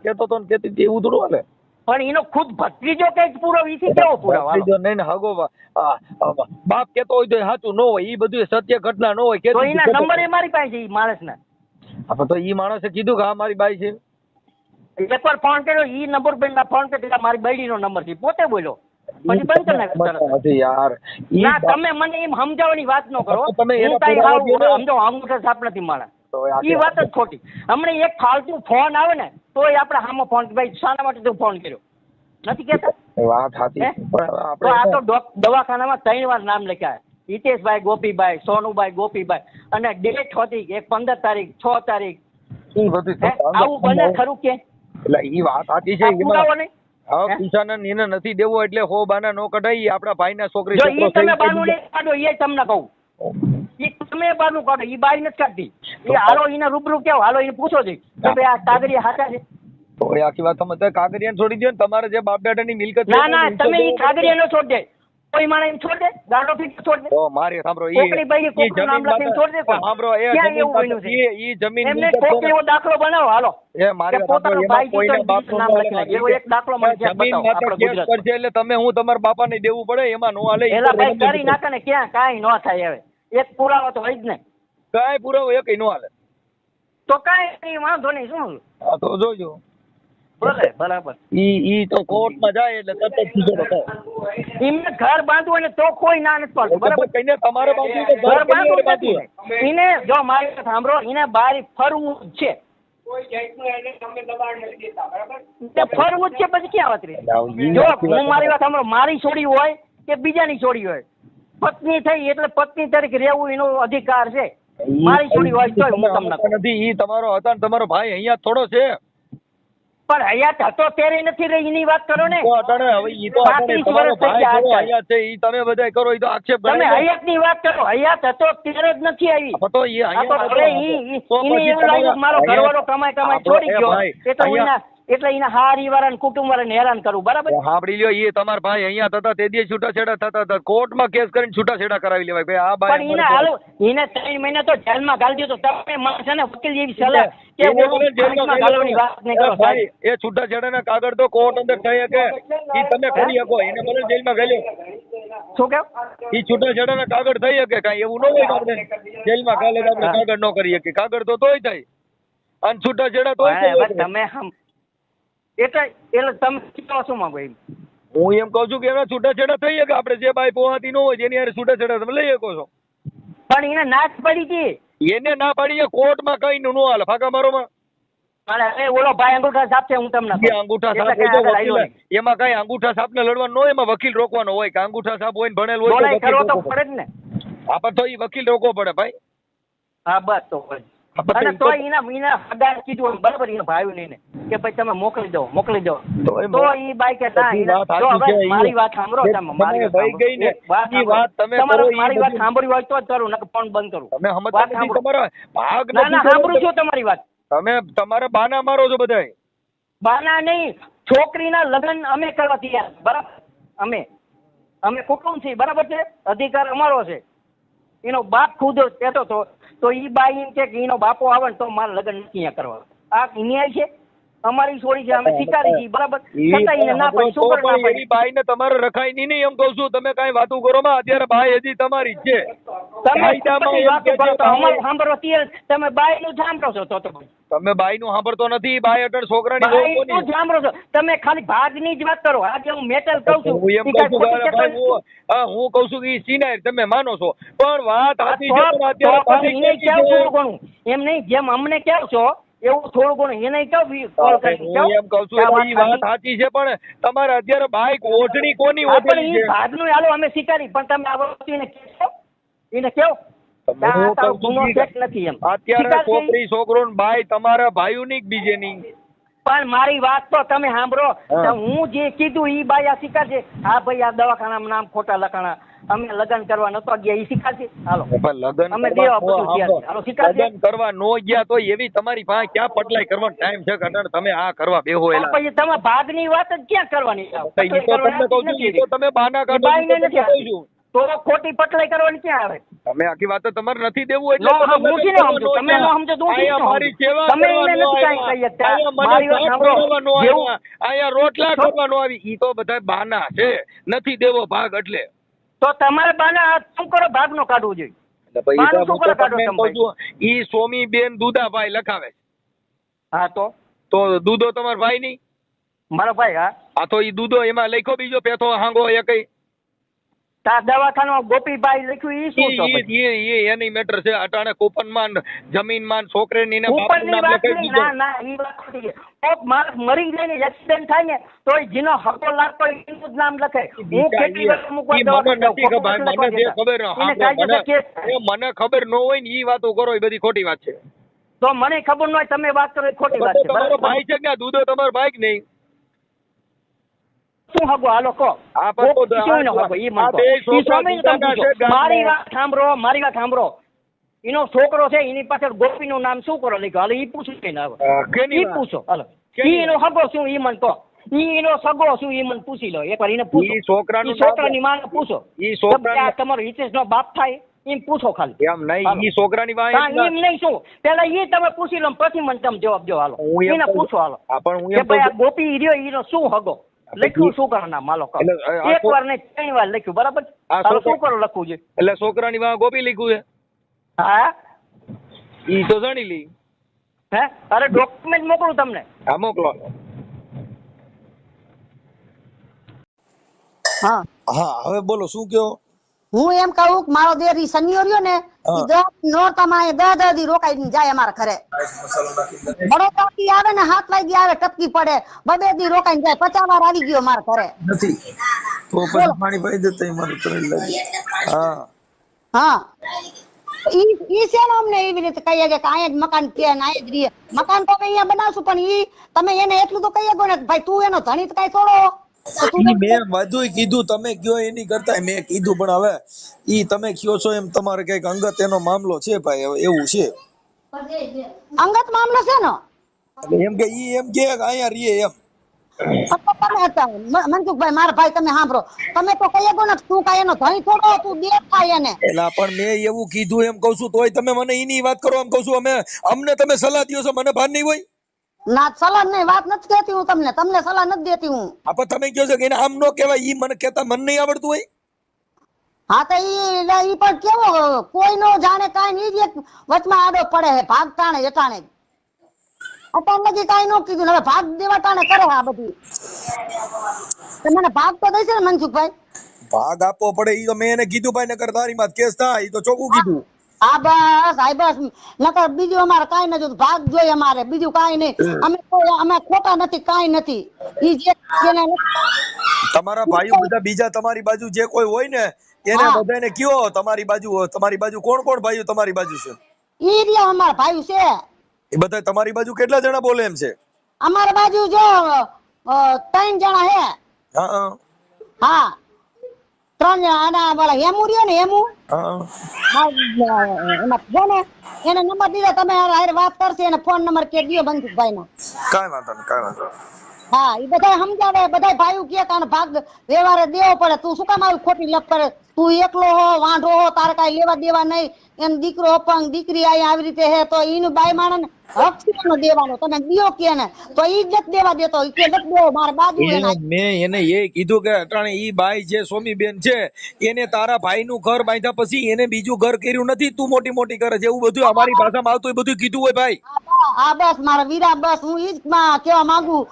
કેતો તો ને કેતી હતી એવું થોડું હાલે. પણ એનો ખુદ ભત્રીજો કઈ પૂરો ઈથી કેવો પુરાવો? ભત્રીજો નહીં ને હગો બાપ કેતો હોય તો સાચું ન હોય, ઈ બધું સત્ય ઘટના ન હોય. તો એના નંબર એ મારી પાસે છે ઈ માણસના. હા તો ઈ માણસે કીધું કે હા મારી બાઈ છે. એકવાર ફોન કર્યો, ઈ નંબર પર ના ફોન કર્યો, મારી બૈડીનો નંબર છે, પોતે બોલ્યો. પછી બંધ કરી નાખ્યો તરત. યાર ના તમે મને એમ સમજાવવાની વાત ન કરો. તમે એને હું કાંઈ પુરાવા દ્યો ને. સમજો અંગૂઠા છાપ નથી મારા. તો આખી ઈ વાત જ ખોટી. હમણાં એક ફાલતુ ફોન આવે ને તોય આપણે સામો ફોન ભાઈ શાના માટે તું ફોન કર્યો નથી કેતા? વાત સાચી હે? પણ તો આ આપણે તો દવાખાનામાં 3 વાર નામ લખ્યા. હિતેશભાઈ ગોપીભાઈ, સોનુભાઈ ગોપીભાઈ, અને ડેટ હતી એક 15 તારીખ 6 તારીખ. ઈ બધું હે? આવું બને ખરું કે? એટલે ઈ વાત સાચી છે. આ પુરાવો નહીં? હવે કિસાન એને નથી દેવો એટલે હો બાના નો કઢાઈ. આપણા ભાઈના છોકરી જો છોકરો ઈ તમે થઈ બાનું નહીં કાઢો એ તમને કહું. ઈ તમે બાનું કાઢો, ઈ બાઈ નથી કાઢતી. એ હાલો એને રૂબરૂ કેવો, હાલો એને પૂછો જ કે ભાઈ આ કાગરિયા સાચા છે. તો એ આખી વાત સમજતા કાગરિયાને છોડી દો ને. તમારે જે બાપ દાદાની મિલકત ના ના તમે ઈ કાગરિયા નો છોડ દે. કોઈ માણસ એમ છોડ દે? ગાડો ફીટ છોડ દે? તો મારી સાંભળો કોકની બાઈએ કોકનું નામ લખીને છોડ દે કોણ? સાંભળો એ ક્યાં એવું જમીન બન્યું છે? ઈ જમીન એમને મિલકત કોક એવો દાખલો બનાવો હાલો એ મારી કે પોતાનો સાંભળો, ભાઈ એમાં કોઈના જીતો બાપનું નામ લખી નાખે. એવો એક દાખલો મને ક્યાંક જમીન બતાવો માટે આપણે કેસ ગુજરાતમાં. કરશે એટલે તમે હું તમારા બાપાને દેવું પડે એમાં નો હાલે. એલા ભાઈ કરી નાખે ને ક્યાં કાંઈ ન થાય. હવે એક પુરાવો તો હોય જ ને. કાંઈ પુરાવો એકય નો હાલે. તો કાંઈ વાંધો નહીં. શું હા તો જોજો. બોલે બરાબર. ઈ તો કોર્ટમાં જાય એટલે તરત જ સીધો થાય. એમને ઘર બાંધવું હોય ને તો કોઈ ના નથી પાડતું, બરાબર? કઈને તમારે બાંધવું તો ઘર ઘર બાંધવું કેવી રીતે નથી. બાંધવું? એને જો મારી વાત સાંભળો, એને બહાર ફરવું જ છે. તે ફરવું જ છે પછી ક્યાં વાત રહી? જો હું મારી વાત સાંભળો, મારી છોડી હોય કે બીજાની છોડી હોય, પત્ની થઈ એટલે પત્ની તરીકે રહેવું એનો અધિકાર છે. મારી છોડી હોય તો હું તમને કહું. નથી ઈ તમારો હતા ને તમારો ભાઈ અહીંયા થોડો છે. પણ હયાત હતો ત્યારે નથી રહી એની વાત કરો ને. તો અટાણે હવે ઈ તો અટાણે 35 તમારો વર્ષ થઈ ભાઈ ગયા થોડો આજકાલ. અહીંયા છે. ઈ તમે બધાય કરો ઈ તો આક્ષેપ તમે ગણાય ને. હયાત ની વાત કરો. હયાત હતો ત્યારે જ નથી આવી. હા, તો ઈ આ તો અહીંયા હવે હતો. તો એને પછી એવું લાગ્યું કે મારો અહીંયા- ઘરવાળો કમાય હા, છોડી એ ગયો ભાઈ, એ તો અહીંયા- એના એટલે એને હારી વાળા કુટુંબ વાળાને હેરાન કરવું, બરાબર? સાંભળી લ્યો, એ તમારા ભાઈ અહીંયા થતા તે દી છૂટાછેડા થતા હતા, કોર્ટમાં કેસ કરીને છૂટાછેડા કરાવી લેવાય ભાઈ. આ ભાઈ પણ એને હાલો એને 3 મહિના તો જેલમાં ગાળી દીધો. તમે માણસ છે ને વકીલ જેવી સલાહ કે એને ઓલું ભલે જેલમાં જેલમાં ગાળવાની વાત નહીં કરો ભાઈ, સાહેબ. એ છૂટાછેડાના કાગળ તો કોર્ટ અંદર થઈ શકે, ઈ તમે કરી શકો. એને ભલે જેલમાં ગાલ્યો, શું કેવું? ઈ છૂટાછેડાના કાગળ થઈ શકે, કાંઈ એવું ન હોય કે આપણે જેલમાં ગાલે તો આપણે કાગળ ન કરી શકીએ. કાગળ તો તોય થાય અને છૂટાછેડા તોય હવે થાય. તમે એટલે તમે કહો શું માંગો એમ? હું એમ કહું છું કે એના છૂટાછેડા થઈ શકે, આપણે જે બાઈ પોહાતી ન હોય જેની હારે છૂટાછેડા તમે લઈ શકો છો. પણ એને નાચ પડી હતી. એને ના પાડીએ કોર્ટમાં કઈ નું ન હાલે, ફાકા મારોમાં. અને એ ઓલો ભાઈ અંગૂઠા સાપ છે, હું તમને જે કહું. અંગૂઠા એટલે સાપ કાંઈ હોય તો આગળ આવ્યો વકીલ, નહીં. એમાં કઈ અંગૂઠા સાપને લડવાનું ન હોય, એમાં વકીલ રોકવાનો હોય કે અંગૂઠા સાપ હોય ને ભણેલ હોય તો બોલાય વકીલ કરવો તો રોકવો પડે પડે. જ ને. આપણે તો ઈ વકીલ રોકવો પડે ભાઈ. હા બસ તો પછી. આપણે અને તો એના હગાએ કીધું હોય, બરાબર, એના ભાઈ ને કે ભાઈ તમે મોકલી દો તો એ તો ઈ બાઈ કે ના બધી એને- વાત જો સાચી હવે છે. મારી વાત સાંભળો જે તમે, મારી તમે વાત ભાઈ ગઈ ને, સાંભળો. વાત ઈ વાત તમે તમારે કરો, ઈ મારી વાત બધી- સાંભળવી હોય તો જ કરું, નકર ફોન બંધ કરું. તમે સમજતા વાત નથી, સાંભળો. તમારા ભાગ ના ના નથી સાંભળું કરવો. છું તમારી વાત. તમે તમારા બાના મારો છો બધાય. બાના નહીં, છોકરીના લગ્ન અમે કરવા તૈયાર, બરાબર? અમે કુટુંબ છીએ, બરાબર છે? અધિકાર અમારો છે. એનો બાપ ખુદ કહેતો હતો, તો ઈ બાઈ એમ કે એનો બાપો આવે ને તો મારે લગ્ન નથી અહીંયા કરવા. આ ન્યાય છે? અમારી છોડી છે, અમે સ્વીકારી છીએ, બરાબર? છતાં એને ના પાડી, શું કરે ના એવી પાડી? બાઈને તમારે રખાય નહીં એમ કહું છું. તમે કાંઈ વાતું કરો માં, અત્યારે બાઈ હજી તમારી જ છે. તમે કાયદામાં ખોટી એમ વાતો કે કરો છે તો અમારે બાઈ- સાંભળો ત્યારે તમે બાઈનું સાંભળો છો તો તમે બાઈનું સાંભળતો નથી. બાઈ અટલ છોકરાની વહુ બાઈનું કોની? સાંભળો છો તમે, ખાલી ભાગની જ વાત કરો. આજે હું મેટલ કહું છું, હું એમ ઈ કહું કાંઈ છું કે ખોટી ભાઈ, ચક્કર હું કહું છું કે ઈ સિનાર તમે માનો છો, પણ વાત સાચી છે. તો પણ અત્યારે પછી બાઈ એને કેવી કેવું છે? થોડું ઘણું, એમ નહીં જેમ અમને કહો છો એવું થોડું ઘણું એને કેવું કોલ કરી હું એમ કહું છું કે ઈ વાત સાચી છે, પણ તમારે અત્યારે બાઈક ઓઢણી કોની ઓઢેલી છે? ભાગનું હાલો અમે સ્વીકારી, પણ તમે આ વસ્તુ એને કહેશો? એને કેવો હું કહું છું ગુનો કે સેટ નથી એમ અત્યારે સ્વીકારશે ઈ? છોકરી છોકરો ને બાઈ તમારા ભાઈઓની કે બીજેની? પણ મારી વાત તો તમે સાંભળો. હા. તો હું જે કીધું ઈ બાઈ આ સ્વીકારશે? હા ભાઈ આ દવાખાનામાં નામ ખોટા લખાણા, અમે લગ્ન કરવા નતો ગયા, ઈ સ્વીકારશે? હાલો પણ લગ્ન અમે કરવા દેવા નો બધું તૈયાર આંબો. છે. હાલો સ્વીકારશે? લગ્ન કરવા નો ગયા તો એવી તમારી પાસે ક્યાં પટલાઈ કરવાનો ટાઈમ છે કે અટાણે તમે આ કરવા બેહો પણ એલા? પછી તમે ભાગની વાત જ ક્યાં કરવાની? તો ઈ તો તમને કહું છું, ઈ તો તમે બાના કાઢો, બાઈને ઈ તો નથી તમને કહું છું. તો ખોટી પટલાઈ કરવાની ક્યાં આવે? તમે આખી વાત તો તમારે નથી દેવું નો એટલે તમે હું લગ્ન શીને કરવા સમજુ? નો તમે નો ગયા. સમજો તો હું શીને અહીંયા મારી સમજુ? સેવા તમે કરવા એને નો નથી કાંઈ આવ્યા. કહી શકતા. અહીંયા મને મારી વાત સાફ સાંભળો. કરવા નો જેવું- આવ્યા. અહીંયા રોટલા કરવા નો આવી. ઈ તો બધા બાના છે, નથી દેવો ભાગ એટલે. તો તમારે બાના શું કરો ભાગનો કાઢવું જોઈએ? એટલે પછી બાનું તો શું હું કરો તો કાઢો તમને એમ તમે કહું છું, ઈ સોમીબેન દુદાભાઈ લખાવે છે. હા તો દૂધો તમારા ભાઈ નહીં? મારો ભાઈ. હા આ તો ઈ દૂધો એમાં લખ્યો બીજો પેથો હાંગો એ કઈ તા દવાખાનામાં ગોપીભાઈ લખ્યું ઈ શું તો પછી? ઈ એની મેટર છે. અટાણે કૂપનમાં ને જમીનમાં ને છોકરીની ને બાપનું ઉપરની નામ વાત લખાઈ નહીં. દીધું. ના ના ઈ વાત ખોટી છે. કોક માણસ મરી જાય ને એક્સિડન્ટ થાય ને તો ઈ જેનો હકો લાગતો હોય એનું જ નામ લખે. હું કેટલી વાર મૂકવા ઈ મને દવાખાને નથી જાઉં, ખબર. ખોટું મને જે લખવા ખબર દેતા. એને કાયદેસર કેસ થાય. મને ખબર ન હોય ને ઈ વાતો કરો, એ બધી ખોટી વાત છે. તો મને ખબર ન હોય તમે વાત કરો એ ખોટી વાત તો છે. તમારો બરાબર? ભાઈ છે કે આ દૂધો તમારો ભાઈ કે નહીં? શું હગો હાલો કહો. આ પણ તો કોક શું એનો હગો ઈ મને આ કહો. બે ઈ છોકરા સ્વામીને તમે દુધાના પૂછો. છે ગામમાં. મારી વાત સાંભળો. એનો છોકરો છે એની પાછળ ગોપીનું નામ શું કરો લખ્યું? હાલો ઈ પૂછું કે ના કેની ઈ વાત? પૂછો. હાલો કેની ઈ એનો હગો શું ઈ મને કહો. ઈ એનો સગો શું ઈ મને પૂછી લો એકવાર. એને પૂછો. ઈ છોકરાનું ઈ છોકરાની માને પૂછો. ઈ છોકરાનું- આ તમારો હિતેશનો બાપ થાય એમ પૂછો ખાલી. એમ નહીં, હાલો. ઈ છોકરાની વાંહે હા, એમ નહીં શું પેલા ઈ તમે પૂછી લો પછી મને તમે જવાબ દો. હાલો હું એમ એને કહું- પૂછો. હાલો હા, પણ હું કે એમ ભાઈ આ કહું ગોપી રહ્યો એનો શું હગો લખ્યું? શું કરો નામ? હાલો કહો. એટલે આ એક વાર નહીં 3 વાર લખ્યું. બરાબર? આ હાલો છોકરો- શું કરો લખવું છે? એટલે છોકરાની વાંહે ગોપી લીધું છે. હા ઈ તો જાણી લી. હે અરે ડોક્યુમેન્ટ મોકલું તમને. હા, મોકલો. હા હા, હવે બોલો શું કયો? હું એમ કહું કે મારો દેર ઈ શનિયો રહ્યો ને હા. ઈ 10 નોરતામાં 10 દી રોકાઈને જાય અમારા ઘરે. બરોડાથી આવે ને 7 વાગે આવે, ટપકી પડે, 2 દી રોકાઈને જાય. 50 વાર આવી ગયો મારા ઘરે. નથી તો પછી પાણી પાઈ દેતા મારું ત્રણ લાગે. હા, હા ઈ છે ને અમને એવી રીતે કહીએ કે અહીંયા જ મકાન છે ને અહીંયા જ રહીએ. મકાન તો અમે અહીંયા બનાવશું, પણ ઈ તમે એને એટલું તો કહી શકો ને કે ભાઈ તું એનો ધણી તો કાંઈ છોડો. તો તું ઈ મેં બધુંય કીધું, તમે કયો એની કરતા મેં કીધું, પણ હવે ઈ તમે કયો છો એમ તમારે કઈક અંગત એનો મામલો છે ભાઈ, હવે એવું છે. અંગત મામલો છે ને. એટલે એમ કે ઈ એમ કે અહીંયા રીએ એમ. તમે હતા મનસુખભાઈ મારા ભાઈ તમે સાંભળો તમે તો કહી શકો ને તું કાંઈ એનો ધણી થોડો તું દે થાય એને એલા પણ મેં એવું કીધું એમ કહું છું તોય તમે મને ઈની વાત કરો એમ કહું છું. અમને તમે સલાહ દ્યો છો, મને ભાન નહીં હોય. ના સલાહ નહીં વાત નથી કહેતી હું તમને સલાહ નથી દેતી હું. આ પણ તમે કહો છો કે એને આમ નો કહેવાય, ઈ મને કહેતા મને નહીં આવડતું હોય. હા તો ઈ પણ કેવો કોઈ નો જાણે કાંઈ નહીં જ એક વચમાં આડો પડે છે ભાગ ટાણે જટાણે અત્યારે લગી કાંઈ નો કીધું હવે ભાગ દેવા ટાણે કરે આ બધી મને ભાગ તો દેશે ને મનસુખભાઈ. ભાગ આપવો પડે ઈ તો મેં એને કીધું ભાઈ, નકર તારી માં કેસ થાય, ઈ તો ચોખ્ખું કીધું. હા બસ નકર બીજું અમારે કાંઈ નથી જોતું, ભાગ જોઈએ અમારે, બીજું કાંઈ નહીં. અમે ખોટા નથી, કાંઈ નથી. ઈ જેને તમારા ભાઈઓ બધા બીજા તમારી બાજુ જે કોઈ હોય ને એને બધાને કયો તમારી બાજુ કોણ કોણ ભાઈઓ તમારી બાજુ છે? ઈ રહ્યા અમારા ભાઈ છે એ બધા તમારી બાજુ કેટલા જણા બોલે એમ છે? અમારા બાજુ જો 3 જણા હે. હા હા 3 જણા. આના વાળા હેમુ રહ્યો ને હેમુ, એના ફોન એને નંબર દીધો, તમે હારે વાત કરશે એને ફોન નંબર કે દિયો મનસુખભાઈ નો. કાંઈ વાંધો નહીં. હા ઈ બધા સમજાવે, બધા ભાઈઓ કે કાને ભાગ વ્યવહારે દેવો પડે. તું શું કામ આવી ખોટી લપ કરે? તું એકલો હો, વાંઢો હો, તારે કાંઈ લેવા દેવા નહીં. એમ દીકરો અપંગ, દીકરી આવી રીતે હે તો ઈનું બાઈ માણસ હક નો દેવાનો. તમે દિયો કે ને તો ઈ જ દેવા દેતો, ઈ કે નથી દેવો મારે બાજુ એના. મેં એને એ કીધું કે અટાણે ઈ બાઈ જે સોમીબેન છે એને તારા ભાઈ નું ઘર બાંધ્યા પછી એને બીજું ઘર કર્યું નથી, તું મોટી કરે છે એવું બધું અમારી ભાષામાં આવતું એ બધું કીધું હોય ભાઈ. હા બસ મારા વીરા, બસ હું ઈ જ કેવા માંગુ.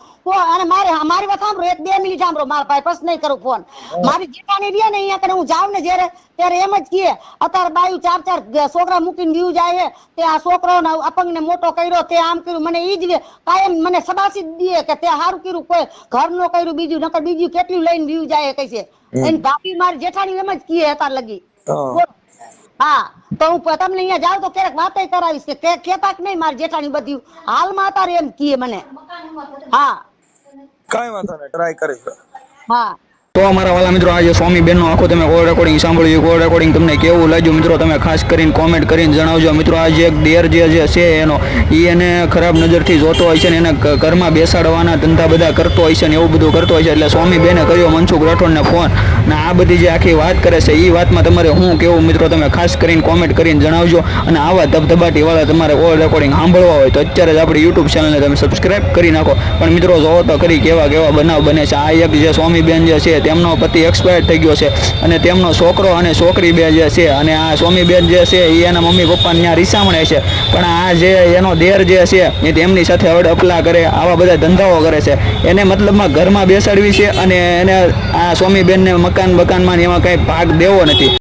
અને મારી વાત સાંભળો, 1-2 મિનિટ સાંભળો મારા ભાઈ, પછી નહીં કરું ફોન. મારી જેઠાણી રહે ને અહીંયા કને હું જાઉં ને જ્યારે ત્યારે એમ જ કહે અત્યારે બાયું 4 છોકરા મૂકીને વ્યુ જાય તે આ છોકરાઓને અપંગને મોટો કર્યો, તે આમ કર્યું. મને ઈ જ કાયમ મને સબાસી દે કે તે સારું કર્યું, કોઈ ઘર નો કર્યું બીજું, નકર બીજું કેટલું લઈને વ્યુ જાય કઈ છે. એની ભાભી મારી જેઠાણી એમ જ કહે અત્યારે લગી. હા તો હું તમને અહીંયા જાઉં તો ક્યારેક વાતય કરાવીશ કે કેતા કે નહીં મારી જેઠાણી બધી હાલમાં અત્યારે એમ કહે મને. હા કાંઈ વાંધો નહીં, ટ્રાય કરીશ. હા તો અમારા વાલા મિત્રો આજે સ્વામી બેનનો આખો તમે કોલ રેકોર્ડિંગ સાંભળ્યું. કોલ રેકોર્ડિંગ તમને કેવું લાગ્યું મિત્રો તમે ખાસ કરીને કોમેન્ટ કરીને જણાવજો. મિત્રો આજે એક દેર જે છે એનો એને ખરાબ નજરથી જોતો હોય છે ને એને ઘરમાં બેસાડવાના ધંધા બધા કરતો હોય છે ને એવું બધું કરતો હોય છે. એટલે સ્વામી બેને કર્યો મનસુખ રાઠોડને ફોન ને આ બધી જે આખી વાત કરે છે એ વાતમાં તમારે હું કેવું મિત્રો તમે ખાસ કરીને કોમેન્ટ કરીને જણાવજો. અને આવા ધબધબાટી વાળા તમારે કોલ રેકોર્ડિંગ સાંભળવા હોય તો અત્યારે જ આપણી યુટ્યુબ ચેનલને તમે સબસ્ક્રાઇબ કરી નાખો. પણ મિત્રો જોવો તો કરી કેવા બનાવ બને છે. આ એક જે સ્વામી બેન જે છે તેમનો પતિ એક્સપાયર થઈ ગયો છે અને તેમનો છોકરો અને છોકરી બે જે છે અને આ સ્વામી બેન જે છે એ એના મમ્મી પપ્પા ત્યાં રીસામણે છે. પણ આ જે એનો દેર જે છે એ તેમની સાથે અડપલા કરે, આવા બધા ધંધાઓ કરે છે. એને મતલબમાં ઘરમાં બેસાડવી છે અને એને આ સ્વામી બેનને મકાનમાં એમાં કઈ ભાગ દેવો નથી.